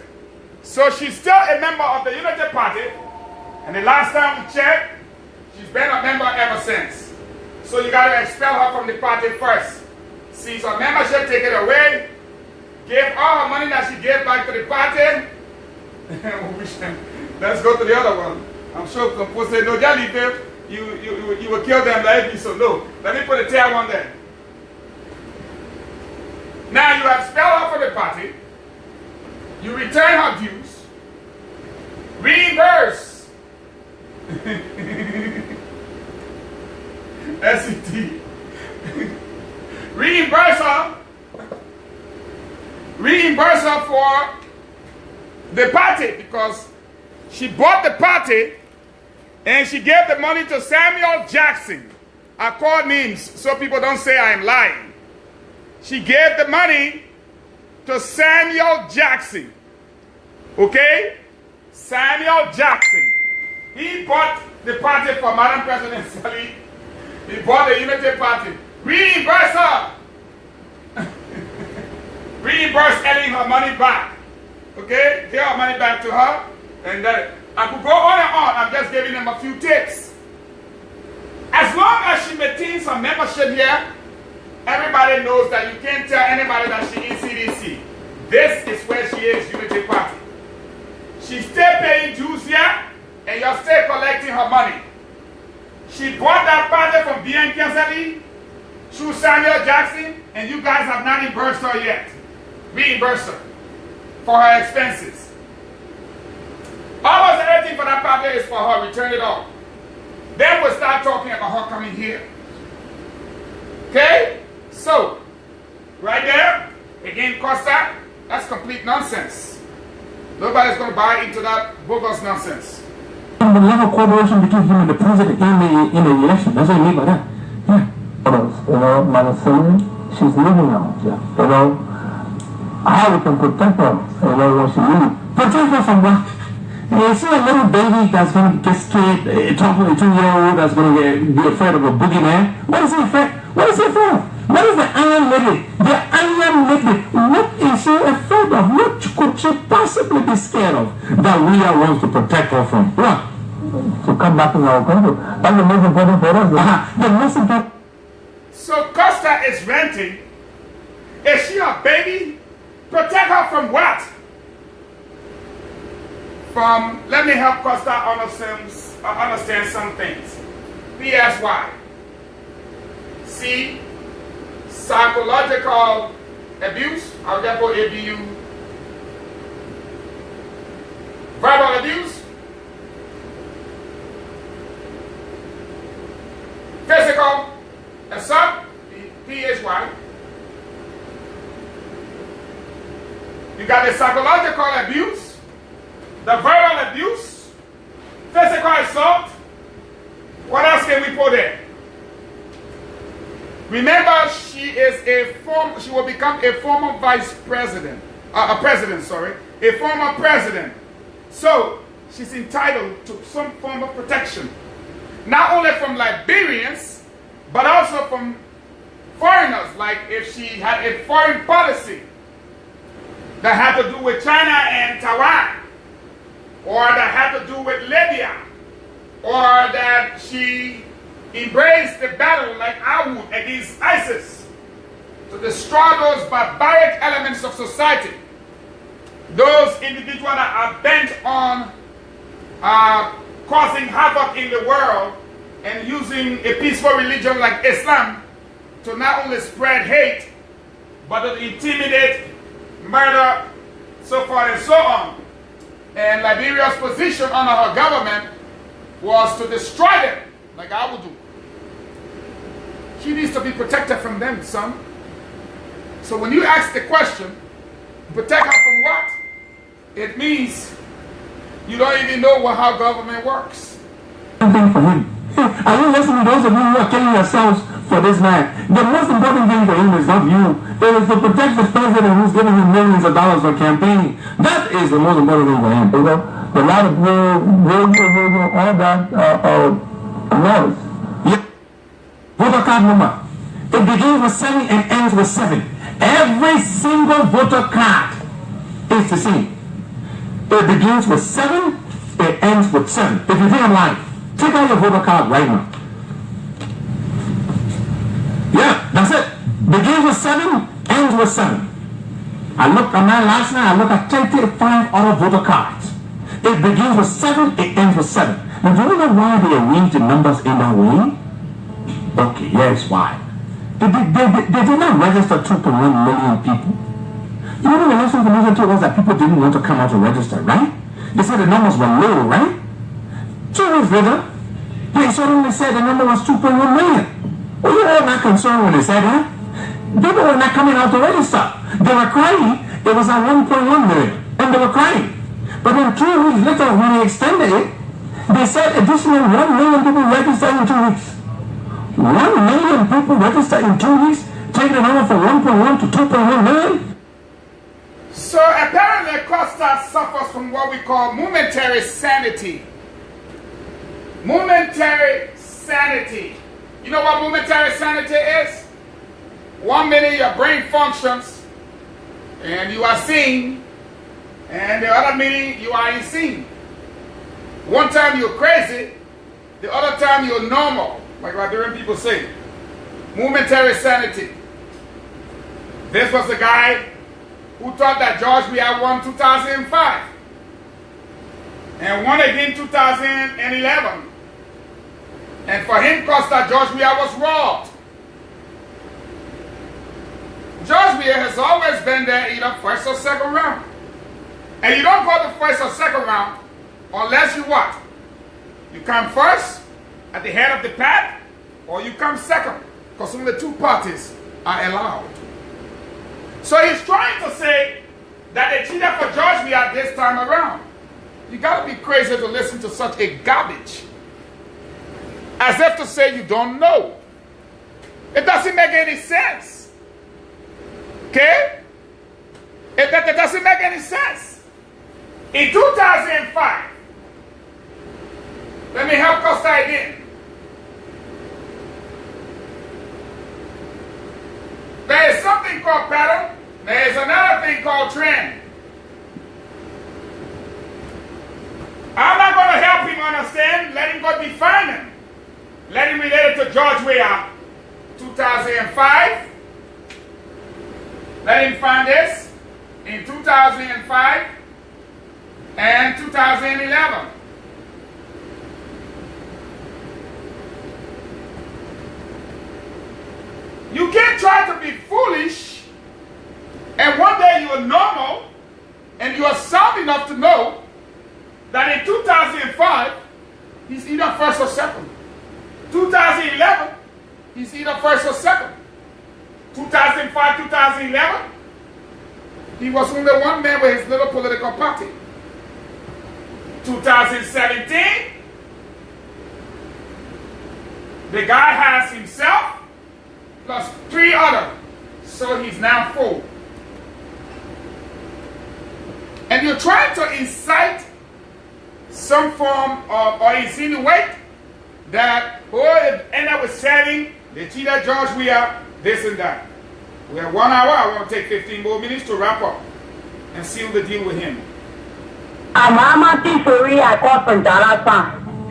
So she's still a member of the Unity Party. And the last time we checked, she's been a member ever since. So you got to expel her from the party first. Seize her membership, take it away. Give all her money that she gave back to the party. Let's go to the other one. I'm sure some people say, no, just leave them. You will kill them like this. So no, let me put a tail on there. Now you have expelled her from the party. You return her dues. Reimburse. SET. Reimburse her. Reimburse her for the party because she bought the party and she gave the money to Samuel Jackson. I call names so people don't say I'm lying. She gave the money to Samuel Jackson. Okay? Samuel Jackson. He bought the party for Madam President Sally. He bought the Unity Party. Reimburse her. Reimburse Ellen her money back. Okay? Give her money back to her. And then I could go on and on. I'm just giving them a few tips. As long as she maintains her membership here, everybody knows that you can't tell anybody that she is CDC. This is where she is, Unity Party. She's still paying dues here, and you're still collecting her money. She bought that party from B.N. Kensally through Samuel Jackson, and you guys have not reimbursed her yet. Reimburse her for her expenses. Almost everything for that party is for her. Return it all. Then we'll start talking about her coming here. Okay? So, right there, again, Costa, that's complete nonsense. Nobody's going to buy into that bogus nonsense. The level of collaboration between him and the president in the election. That's what I mean by that. Yeah. You know, Madam Sally, she's living now. Yeah. You know, how we can protect her, you know, when she leaves. Protect her from what? You see a little baby that's going to get scared, a 2-year-old that's going to be afraid of a boogeyman. What is he afraid? What is he afraid of? What is the Iron Lady? The Iron Lady. What is she afraid of? What could she possibly be scared of that we are ones to protect her from? What? To come back in our country. That's the most important for us. The most important. So Costa is renting. Is she a baby? Protect her from what? From, let me help Costa understand some things. PSY. C, psychological abuse. I'll just put ABU. Verbal abuse. Physical assault. PHY. You got the psychological abuse. The verbal abuse, physical assault. What else can we put in? Remember, she will become a former vice president, a former president. So, she's entitled to some form of protection. Not only from Liberians, but also from foreigners, like if she had a foreign policy that had to do with China and Taiwan, or that had to do with Libya, or that she embraced the battle like I would against ISIS to destroy those barbaric elements of society, those individuals that are bent on causing havoc in the world and using a peaceful religion like Islam to not only spread hate, but to intimidate, murder, so forth and so on. And Liberia's position under her government was to destroy them, like I would do. She needs to be protected from them, son. So when you ask the question, protect her from what? It means you don't even know how government works. Thing for him. Are you listening to those of you who are killing yourselves for this man? The most important thing for him is not you. It is to protect the president who's giving him millions of dollars for campaigning. That is the most important thing for him. You know, a lot of all that laws. Yeah. Voter card number. It begins with 7 and ends with 7. Every single voter card is the same. It begins with 7, it ends with 7. If you think I'm lying, take out your voter card right now. Yeah, that's it. Begins with 7, ends with 7. I looked on that last night, I looked at 35 other voter cards. It begins with 7, it ends with 7. Now, do you know why they arrange the numbers in that way? Okay, here's why. They did not register 2.1 million people. You know, the election commission told us that people didn't want to come out to register, right? They said the numbers were low, right? 2 weeks later, they suddenly said the number was 2.1 million. Well, you were not concerned when they said that. People were not coming out to register. They were crying. It was at 1.1 million, and they were crying. But then 2 weeks later, when they extended it, they said additional 1 million people registered in 2 weeks. 1 million people registered in 2 weeks, taking the number from 1.1 to 2.1 million. So apparently Costa suffers from what we call momentary sanity. Momentary sanity. You know what momentary sanity is? 1 minute your brain functions and you are seeing, and the other minute you are insane. One time you're crazy, the other time you're normal, like Liberian people say. Momentary sanity. This was the guy who thought that George Weah won 2005 and won again 2011. And for him, Costa, George Weah was robbed. George Weah has always been there either first or second round. And you don't go to first or second round unless you what? You come first at the head of the pack, or you come second, because only 2 parties are allowed. So he's trying to say that they cheated for George Weah this time around. You gotta be crazy to listen to such a garbage. As if to say you don't know. It doesn't make any sense. Okay? It doesn't make any sense. In 2005, let me help Costa again. There is something called pattern. There is another thing called trend. I'm not going to help him understand. Let him go define him. Let him relate it to George Weah 2005. Let him find this in 2005 and 2011. You can't try to be foolish and one day you are normal and you are sound enough to know that in 2005 he's either first or second. 2011 he's either first or second. 2005, 2011 he was only one man with his little political party. 2017 the guy has himself plus 3 others, so he's now 4. And you're trying to incite some form of, or insinuate that, oh, end up with saying they cheated George Weah, this and that. We have 1 hour. I want to take 15 more minutes to wrap up and seal the deal with him.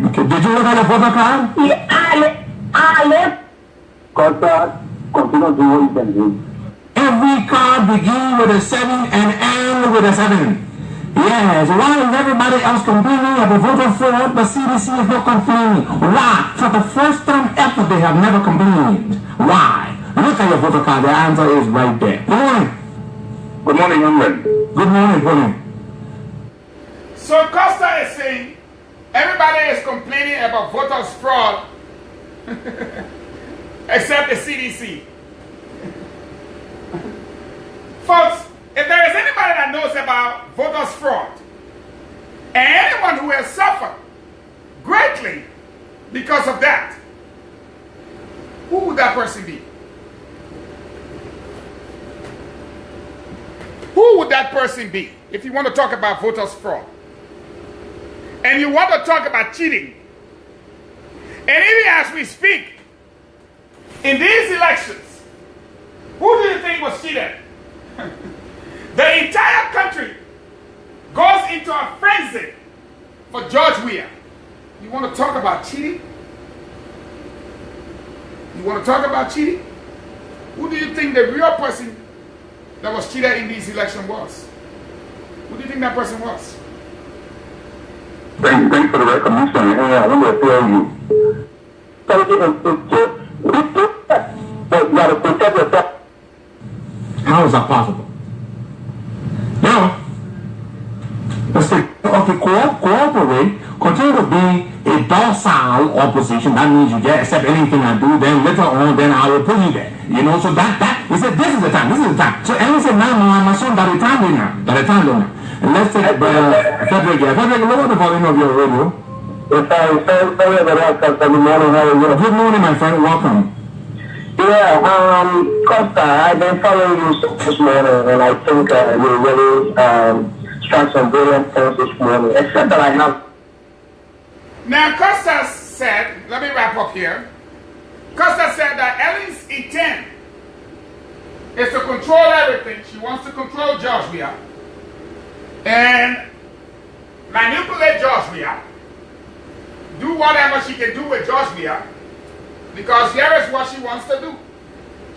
Okay, did you look at the photo card? Yeah, continue doing what you can do. Every card begins with a 7 and end with a 7. Yes, why is everybody else complaining about voter fraud, but CDC is not complaining? Why? For the first time ever, they have never complained. Why? Look at your voter card. The answer is right there. Good morning. Good morning, young man. Good morning, good morning. So Costa is saying everybody is complaining about voters fraud except the CDC. Folks, if there is anybody that knows about voters fraud and anyone who has suffered greatly because of that, who would that person be? Who would that person be if you want to talk about voters fraud? And you want to talk about cheating. And even as we speak, in these elections, who do you think was cheated? The entire country goes into a frenzy for George Weah. You want to talk about cheating? You want to talk about cheating? Who do you think the real person that was cheated in this election was? Who do you think that person was? Thanks for the recognition. Yeah, I want to tell you. But you got to protect yourself. How is that possible? Now, let's say, okay, cooperate, continue to be a docile opposition. That means you just accept anything I do, then later on, then I will put you there. You know, so he said, this is the time, this is the time. So, and he said, no, my son, by the time now. And let's take Frederick, lower the volume of your radio. Sorry about that, Costa. Good morning, how are you? Good morning, my friend, welcome. Yeah, Costa, I've been following you this morning, and I think you really struck some brilliant points this morning, except that I have... Now, Costa said, let me wrap up here. Costa said that Ellen's intent is to control everything. She wants to control George Weah and manipulate George Weah, do whatever she can do with George Weah, because here is what she wants to do.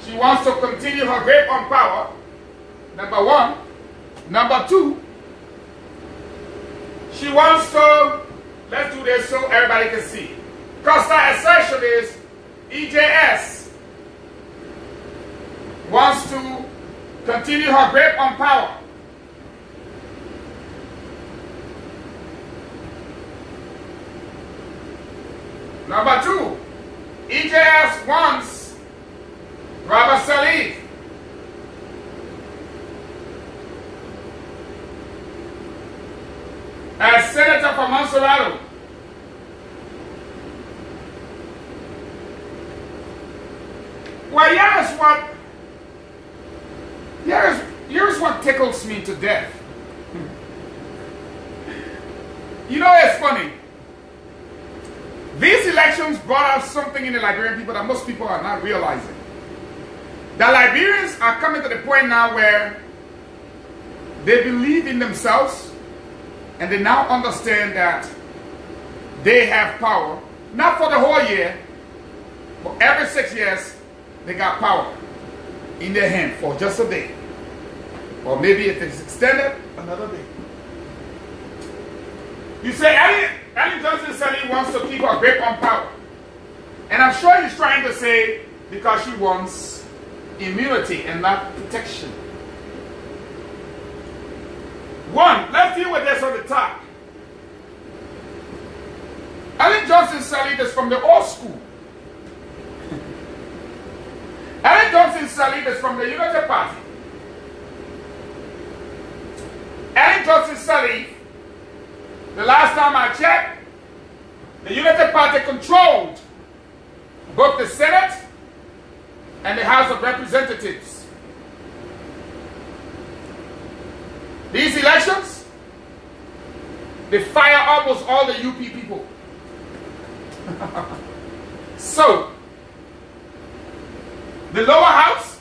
She wants to continue her grip on power, number one. Number two, she wants to, let's do this so everybody can see. Costa's assertion is EJS wants to continue her grip on power. Number two, EJS wants Robert Salif as Senator from Monserrato. Well, here's what tickles me to death. You know, it's funny. These elections brought out something in the Liberian people that most people are not realizing. The Liberians are coming to the point now where they believe in themselves and they now understand that they have power, not for the whole year, but every 6 years they got power in their hand for just a day. Or maybe if it's extended, another day. You say, Ellen Johnson said he wants to keep her grip on power. And I'm sure he's trying to say because she wants immunity and not protection. One, let's deal with this on the top. Ellen Johnson Sirleaf is from the old school. Ellen Johnson Sirleaf is from the Unity Party. Ellen Johnson Sirleaf, the last time I checked, the Unity Party controlled both the Senate and the House of Representatives. These elections, They fire almost all the UP people. So, the lower house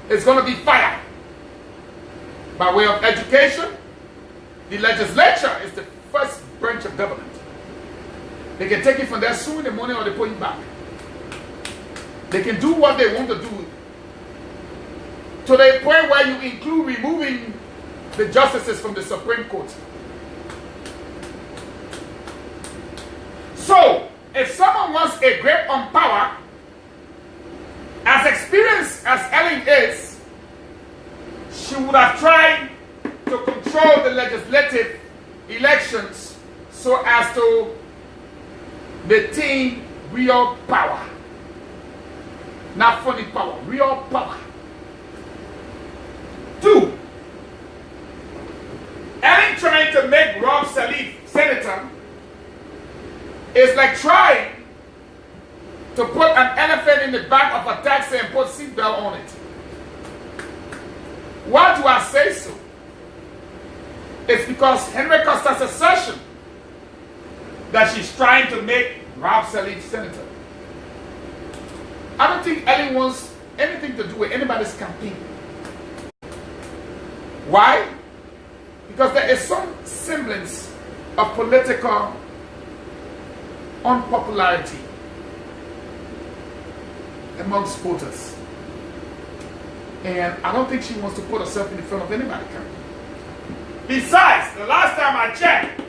is going to be fired by way of education. The legislature is the first branch of government. They can take it from there soon in the morning or they put it back. They can do what they want to do to the point where you include removing the justices from the Supreme Court. So, if someone wants a grip on power, as experienced as Ellen is, she would have tried to control the legislative elections so as to maintain real power. Not funny power, real power. 2, Ellen trying to make Rob Salif senator is like trying to put an elephant in the back of a taxi and put seatbelt on it. Why do I say so? It's because Henry Costa's assertion that she's trying to make Rob Salif senator. I don't think Ellen wants anything to do with anybody's campaign. Why? Because there is some semblance of political unpopularity amongst voters. And I don't think she wants to put herself in front of anybody. Besides, the last time I checked,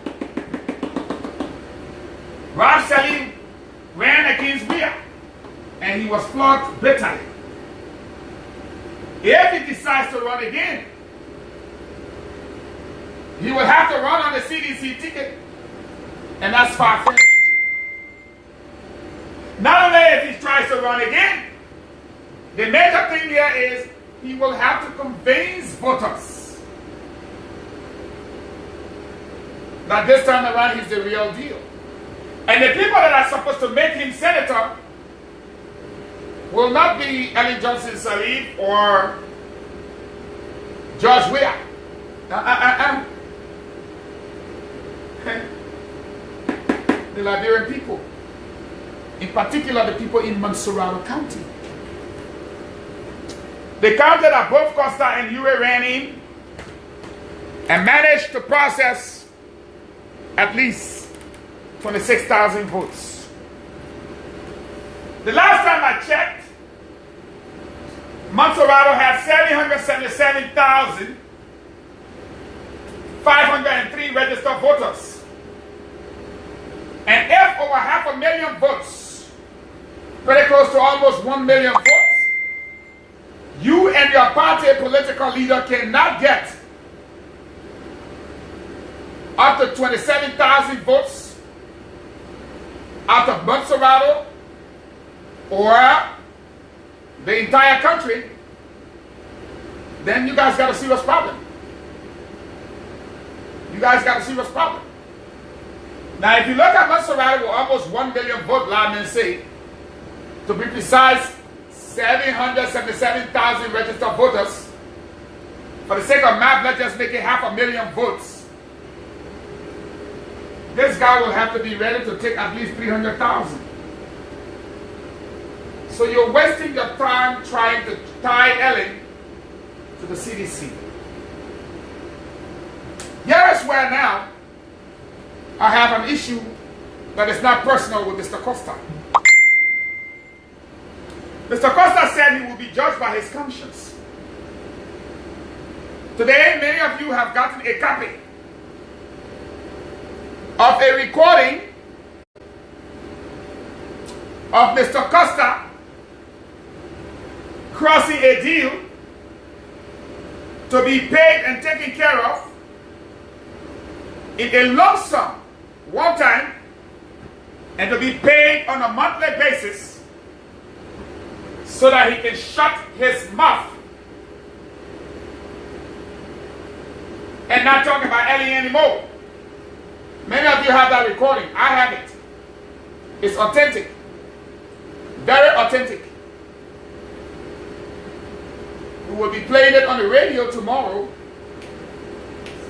Rob Salif ran against Weir and he was flogged bitterly. If he decides to run again, he will have to run on the CDC ticket, and that's far-fetched. Not only if he tries to run again, the major thing here is he will have to convince voters that this time around he's the real deal. And the people that are supposed to make him senator will not be Ellen Johnson Sirleaf or George Weah. The Liberian people, in particular the people in Montserrat County. They counted that both Costa and Ure ran in and managed to process at least 26,000 votes. The last time I checked, Montserrat had 777,503 registered voters. And if over 500,000 votes, pretty close to almost 1 million votes, you and your party political leader cannot get up to 27,000 votes out of Montserrat or the entire country, then you guys got a serious problem. You guys got a serious problem. Now, if you look at Montserrat with almost 1 million vote, let me say, to be precise, 777,000 registered voters. For the sake of math, let's just make it 500,000 votes. This guy will have to be ready to take at least 300,000. So you're wasting your time trying to tie Ellen to the CDC. Here is where now I have an issue that is not personal with Mr. Costa. Mr. Costa said he will be judged by his conscience. Today, many of you have gotten a copy of a recording of Mr. Costa crossing a deal to be paid and taken care of in a lump sum one time and to be paid on a monthly basis so that he can shut his mouth and not talk about Ellie anymore. Many of you have that recording. I have it. It's authentic. Very authentic. We will be playing it on the radio tomorrow,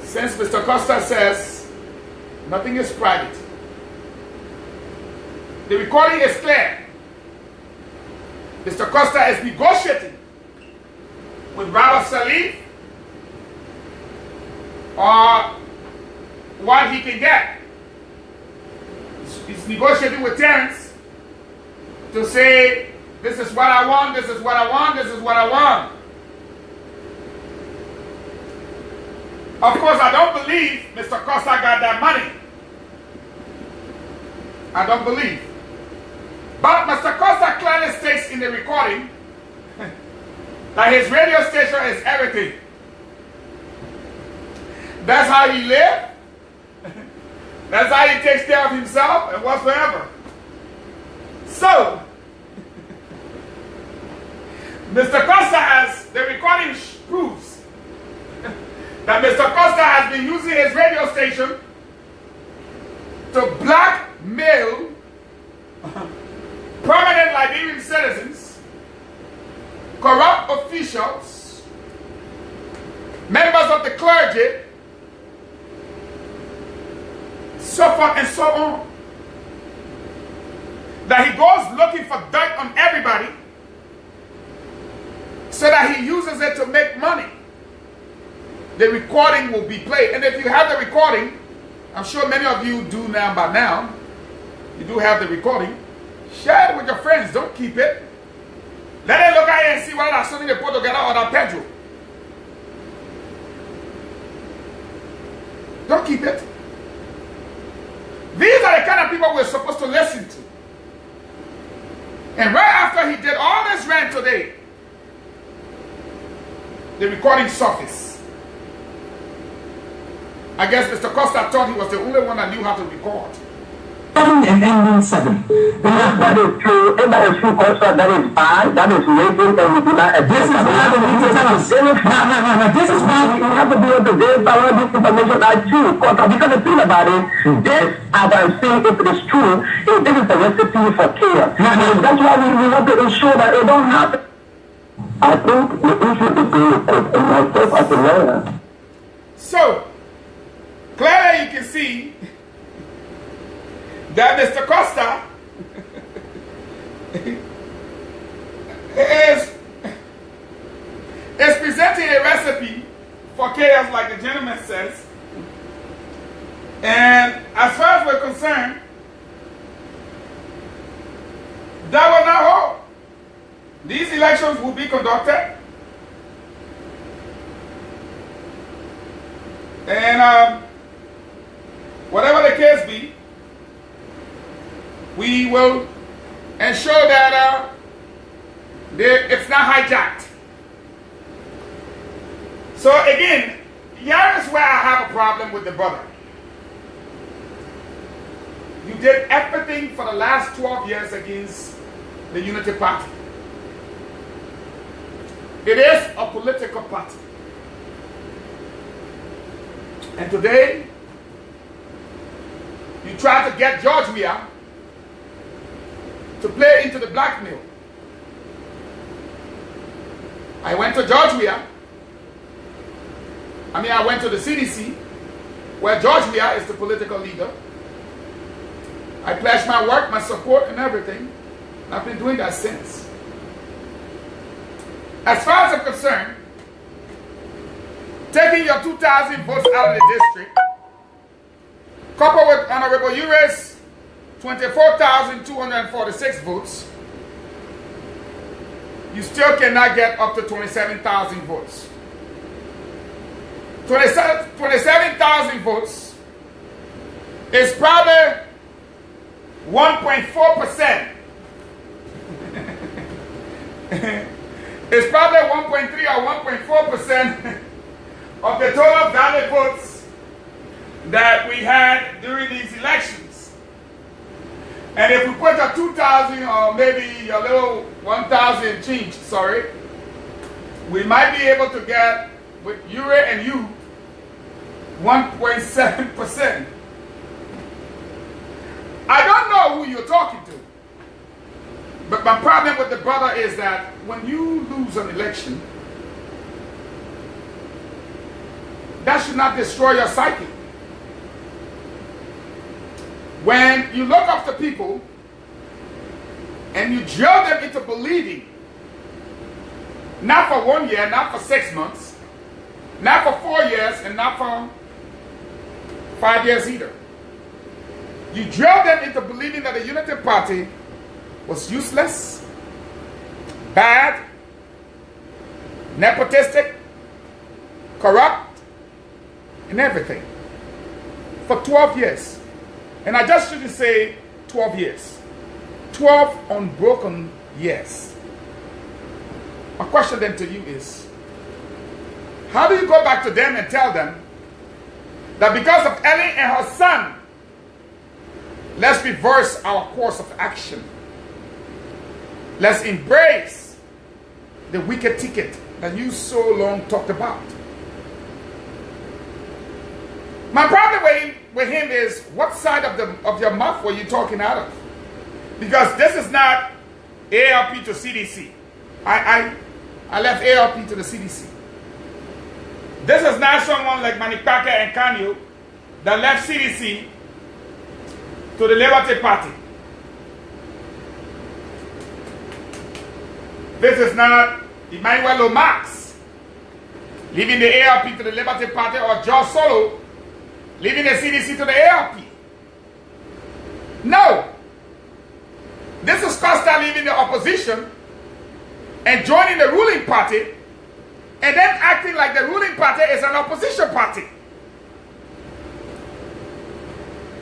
since Mr. Costa says Nothing is private. The recording is clear. Mr. Costa is negotiating with Robert Salif or what he can get. He's negotiating with Terrence to say, this is what I want, this is what I want, this is what I want. Of course, I don't believe Mr. Costa got that money. I don't believe. But Mr. Costa clearly states in the recording that his radio station is everything. That's how he lives. That's how he takes care of himself and whatsoever. So, Mr. Costa has, the recording proves that Mr. Costa has been using his radio station to blackmail prominent Liberian citizens, corrupt officials, members of the clergy, so forth and so on. That he goes looking for dirt on everybody so that he uses it to make money. The recording will be played. And if you have the recording, I'm sure many of you do now by now, you do have the recording, share it with your friends. Don't keep it. Let them look at it and see whether that's something they put together or that Pedro. Don't keep it. These are the kind of people we're supposed to listen to. And right after he did all this rant today, the recording surfaced. I guess Mr. Costa thought he was the only one that knew how to record. And ending 7. That is true. If that is true, Costa, that is bad. That is raping, and we do not. This is why they need to tell us. No. This is why we have to be able to verify all this information are true. Costa, because the thing about it, this, as I'm saying, if it is true, this is a recipe for chaos. That's why we have to ensure that it don't happen. I think the issue is in myself as a lawyer. So, clearly you can see that Mr. Costa is presenting a recipe for chaos, like the gentleman says. And as far as we're concerned, that will not hold. These elections will be conducted. And whatever the case be, we will ensure that it's not hijacked. So again, here is where I have a problem with the brother. You did everything for the last 12 years against the Unity Party. It is a political party. And today, you try to get George Weah to play into the blackmail. I went to George Weah. I went to the CDC, where George Weah is the political leader. I pledged my work, my support, and everything. And I've been doing that since. As far as I'm concerned, taking your 2,000 votes out of the district, coupled with Honorable Uri's 24,246 votes, you still cannot get up to 27,000 votes. 27,000 votes is probably 1.4%. It's probably 1.3 or 1.4% of the total valid votes that we had during these elections. And if we put a 2,000 or maybe a little 1,000 change, we might be able to get, with Uri and you, 1.7%. I don't know who you're talking to. But my problem with the brother is that when you lose an election, that should not destroy your psyche. When you look up to people and you drill them into believing, not for 1 year, not for 6 months, not for 4 years, and not for 5 years either. You drill them into believing that the Unity Party was useless, bad, nepotistic, corrupt, and everything. For 12 years. And I just shouldn't say 12 years. 12 unbroken years. My question then to you is, how do you go back to them and tell them that because of Ellen and her son, let's reverse our course of action. Let's embrace the wicked ticket that you so long talked about. My problem with him is, what side of your mouth were you talking out of? Because this is not ALP to CDC. I left ALP to the CDC. This is not someone like Manipaka and Kanyo that left CDC to the Liberty Party. This is not Emmanuel Lomax leaving the ALP to the Liberty Party, or George Solo leaving the CDC to the ALP. No. This is Costa leaving the opposition and joining the ruling party, and then acting like the ruling party is an opposition party.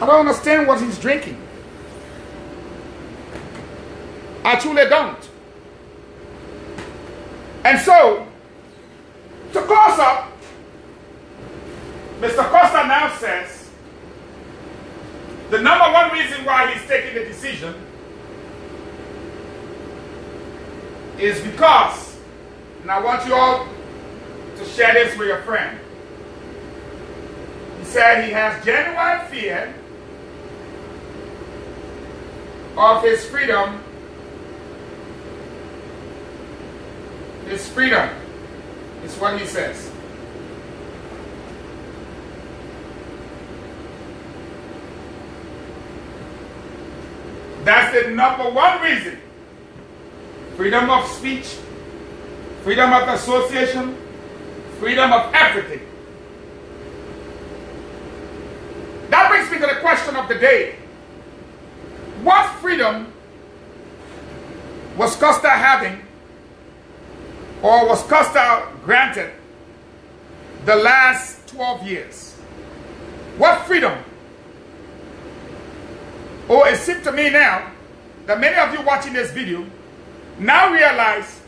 I don't understand what he's drinking. I truly don't. And so, to close up, Mr. Costa now says the number one reason why he's taking the decision is because, and I want you all to share this with your friend. He said he has genuine fear of his freedom. His freedom is what he says. That's the number one reason. Freedom of speech, freedom of association, freedom of everything. That brings me to the question of the day. What freedom was Costa having, or was Costa granted the last 12 years? What freedom? Oh, it seems to me now that many of you watching this video now realize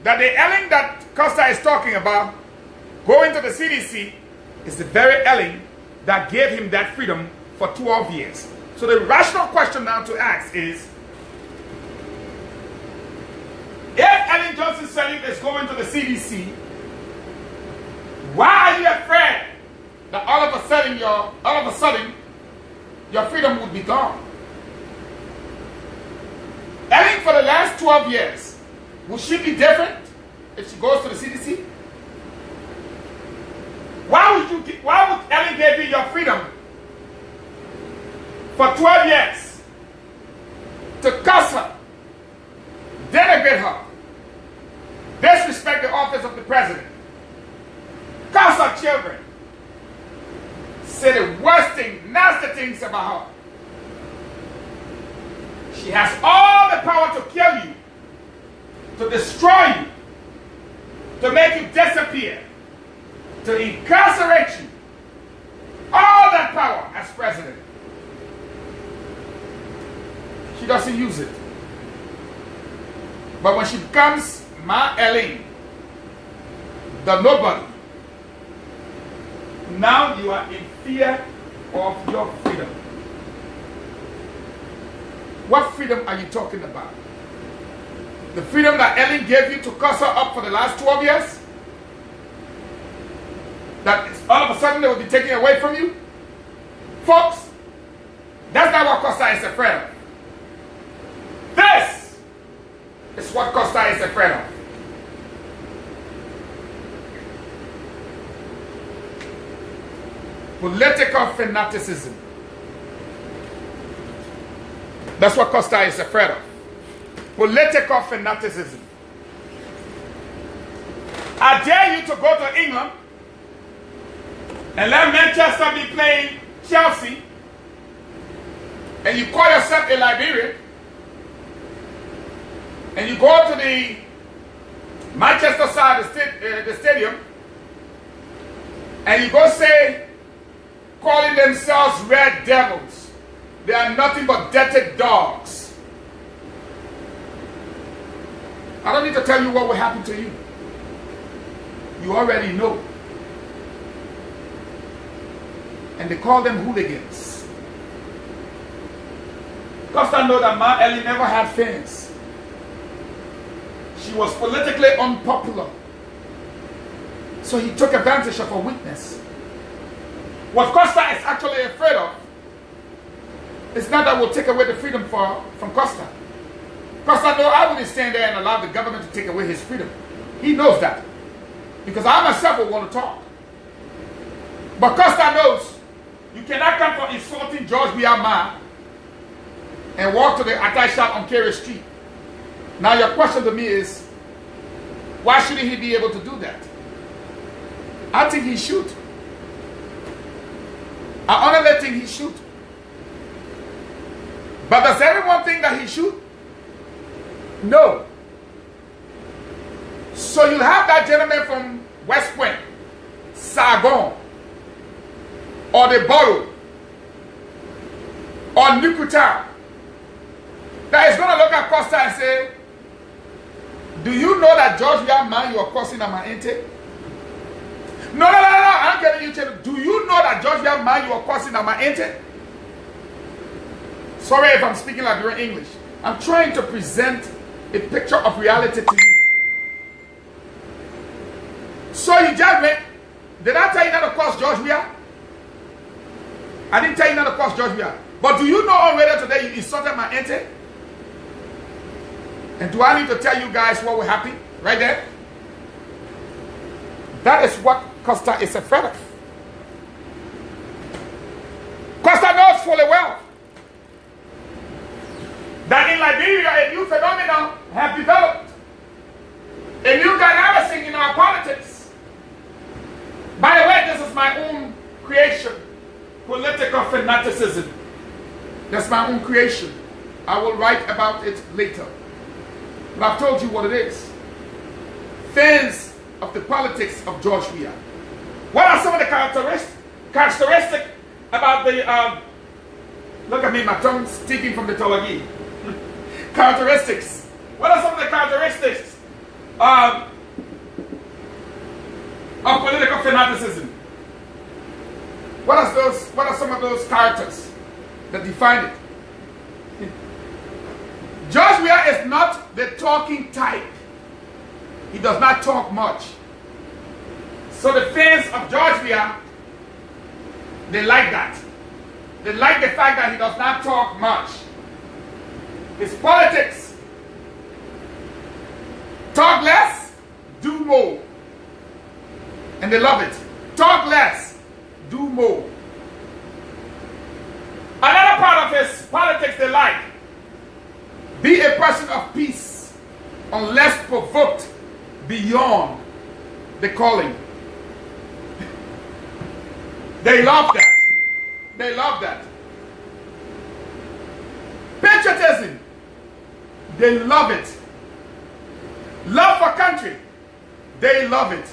that the Ellen that Costa is talking about, going to the CDC, is the very Ellen that gave him that freedom for 12 years. So the rational question now to ask is, if Ellen Johnson Sirleaf is going to the CDC, why are you afraid that all of a sudden your freedom would be gone? Ellen, for the last 12 years, will she be different if she goes to the CDC? Why would Ellen give you your freedom for 12 years to cuss her, denigrate her, disrespect the office of the president, curse her children, say the worst things, nasty things about her? She has all the power to kill you, to destroy you, to make you disappear, to incarcerate you. All that power as president. She doesn't use it. But when she becomes Ma Ellen, the nobody, now you are in fear of your freedom. What freedom are you talking about? The freedom that Ellen gave you to cuss her up for the last 12 years? That all of a sudden they will be taken away from you? Folks, that's not what Costa is afraid of. This is what Costa is afraid of. Political fanaticism. That's what Costa is afraid of. Political fanaticism. I dare you to go to England and let Manchester be playing Chelsea, and you call yourself a Liberian, and you go to the Manchester side of the stadium, and you go say, calling themselves Red Devils. They are nothing but dirty dogs. I don't need to tell you what will happen to you. You already know. And they call them hooligans. Costa know that Ma Ellie never had fans. She was politically unpopular. So he took advantage of her weakness. What Costa is actually afraid of is not that we'll take away the freedom from Costa. Costa knows I wouldn't stand there and allow the government to take away his freedom. He knows that. Because I myself will want to talk. But Costa knows you cannot come from insulting George Biama and walk to the Atai shop on Kerry Street. Now your question to me is, why shouldn't he be able to do that? I think he should. I honestly think he should. But does everyone think that he should? No. So you'll have that gentleman from West Point, Fahngon, or the Borough, or Nukuta, that is going to look at Costa and say, do you know that George Biama you are causing at my intake? No, I'm getting you to. Do you know that George Biama you are causing at my intake? Sorry if I'm speaking like you're in English. I'm trying to present a picture of reality to you. So you judge me. Did I tell you not to cross George Biama? I didn't tell you not to cross George Biama. But do you know already today you insulted my auntie? And do I need to tell you guys what will happen? Right there? That is what Costa is afraid of. Costa knows fully well that in Liberia a new phenomenon has developed. A new dynamic in our politics. By the way, this is my own creation. Political fanaticism. That's my own creation. I will write about it later. But I've told you what it is. Fans of the politics of George Weah. What are some of the characteristics about the, look at me, my tongue sticking from the Tolagi. Characteristics. What are some of the characteristics of political fanaticism? What are some of those characters that define it? George Weah is not the talking type. He does not talk much. So the fans of George Weah, they like that. They like the fact that he does not talk much. His politics, talk less, do more. And they love it. Talk less, do more. Another part of his politics they like. Be a person of peace, unless provoked beyond the calling. They love that. They love that. Patriotism. They love it. Love for country. They love it.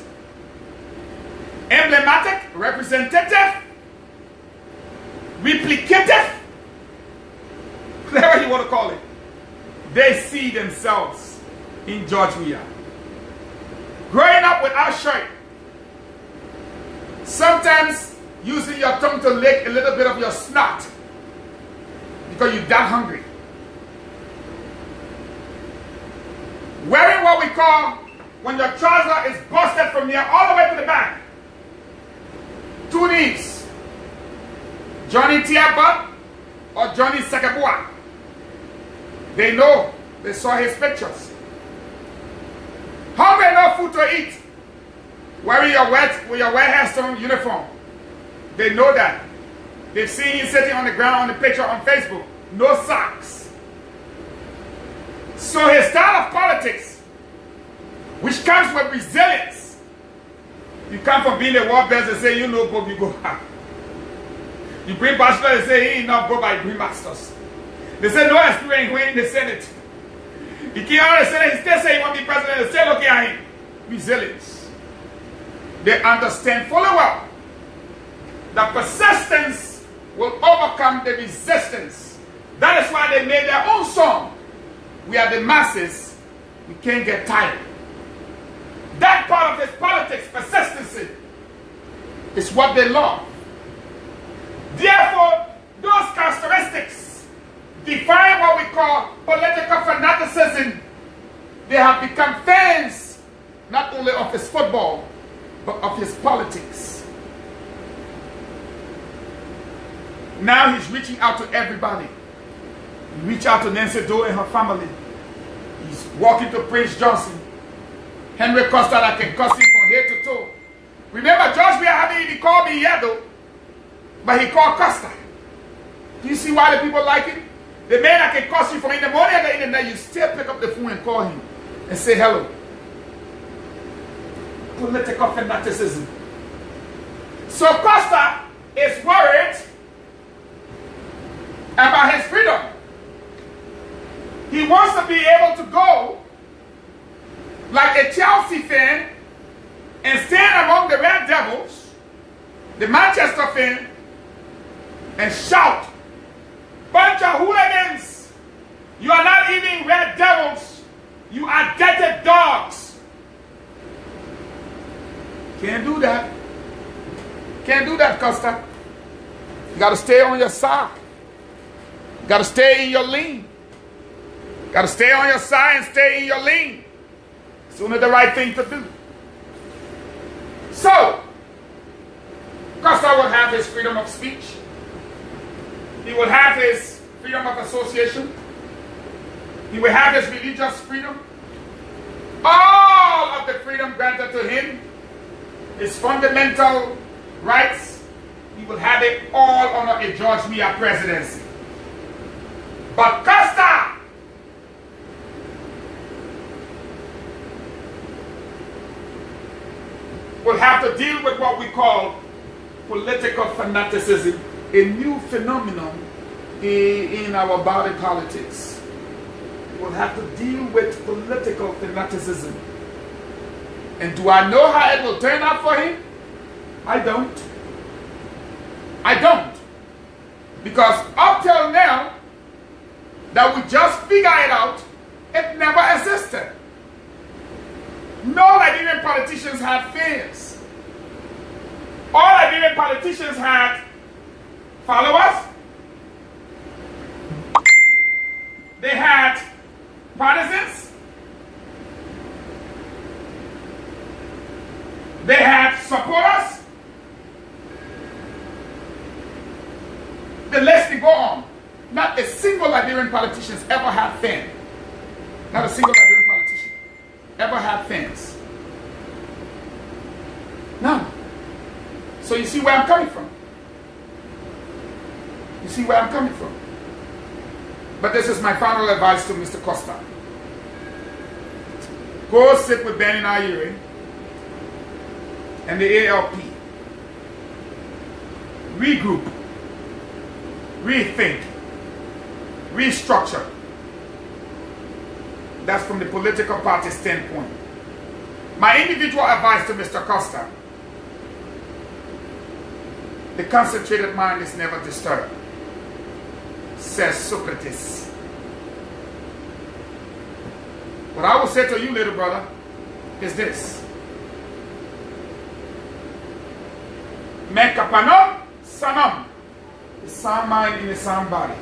Emblematic, representative, replicative, whatever you want to call it. They see themselves in George Weah. Growing up without shirt. Sometimes using your tongue to lick a little bit of your snot because you're that hungry. Wearing what we call, when your trouser is busted from here all the way to the back. 2 knees. Johnny Tiabat or Johnny Sakabua. They know. They saw his pictures. Hungry, no food to eat. Wearing your wet Headstone uniform. They know that. They've seen you sitting on the ground on the picture on Facebook. No socks. So his style of politics, which comes with resilience, you come from being a war best and say, you know, go, you go. You bring bachelor and say, he ain't not go by bring masters. They say, no experience when in the Senate. He came out of the Senate, he still say he want to be president, they still looking at him. Resilience. They understand fully well that persistence will overcome the resistance. That is why they made their own song. We are the masses, we can't get tired. That part of his politics, persistency, is what they love. Therefore, those characteristics define what we call political fanaticism. They have become fans not only of his football, but of his politics. Now he's reaching out to everybody. He reached out to Nancy Doe and her family. He's walking to Prince Johnson. Henry Costa, that can cuss him from head to toe. Remember, George, we are having, he called me Yado, but he called Costa. Do you see why the people like him? The man that can cuss you from in the morning and the internet, you still pick up the phone and call him and say hello. Political fanaticism. So Costa is worried about his freedom. He wants to be able to go like a Chelsea fan and stand among the Red Devils, the Manchester fan, and shout, bunch of hooligans, you are not even Red Devils, you are dirty dogs. Can't do that. Can't do that, Costa. You got to stay on your side. You got to stay in your lane. You got to stay on your side and stay in your lane. It's only the right thing to do. So, Costa will have his freedom of speech. He will have his freedom of association. He will have his religious freedom. All of the freedom granted to him, his fundamental rights, he will have it all under a George Weah presidency. But Costa will have to deal with what we call political fanaticism, a new phenomenon in our body politics. We'll have to deal with political fanaticism. And do I know how it will turn out for him? I don't. I don't. Because up till now, that we just figure it out, it never existed. No Liberian politicians had fans. All Liberian politicians had followers. They had partisans. They had supporters. The list can go on. Not a single Liberian politician ever had fans. Not a single Liberian politician ever had fans. None. So you see where I'm coming from. You see where I'm coming from. But this is my final advice to Mr. Costa. Go sit with Benny Ayiri and the ALP. Regroup. Rethink. Restructure. That's from the political party standpoint. My individual advice to Mr. Costa: the concentrated mind is never disturbed, says Socrates. What I will say to you, little brother, is this: Mekapanom sanam, the sound mind in the sound body.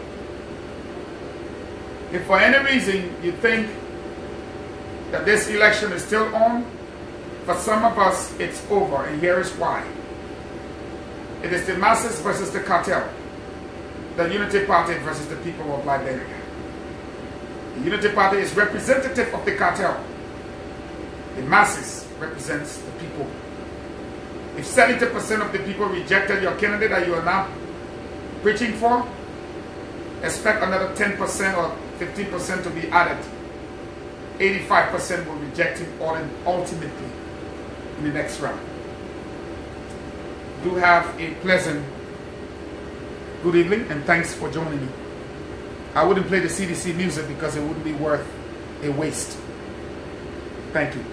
If for any reason you think that this election is still on, for some of us it's over, and here is why. It is the masses versus the cartel, the Unity Party versus the people of Liberia. The Unity Party is representative of the cartel. The masses represents the people. If 70% of the people rejected your candidate that you are now preaching for, expect another 10% or 15% to be added 85% will reject him ultimately in the next round. Do have a pleasant good evening and thanks for joining me. I wouldn't play the CDC music because it wouldn't be worth a waste. Thank you.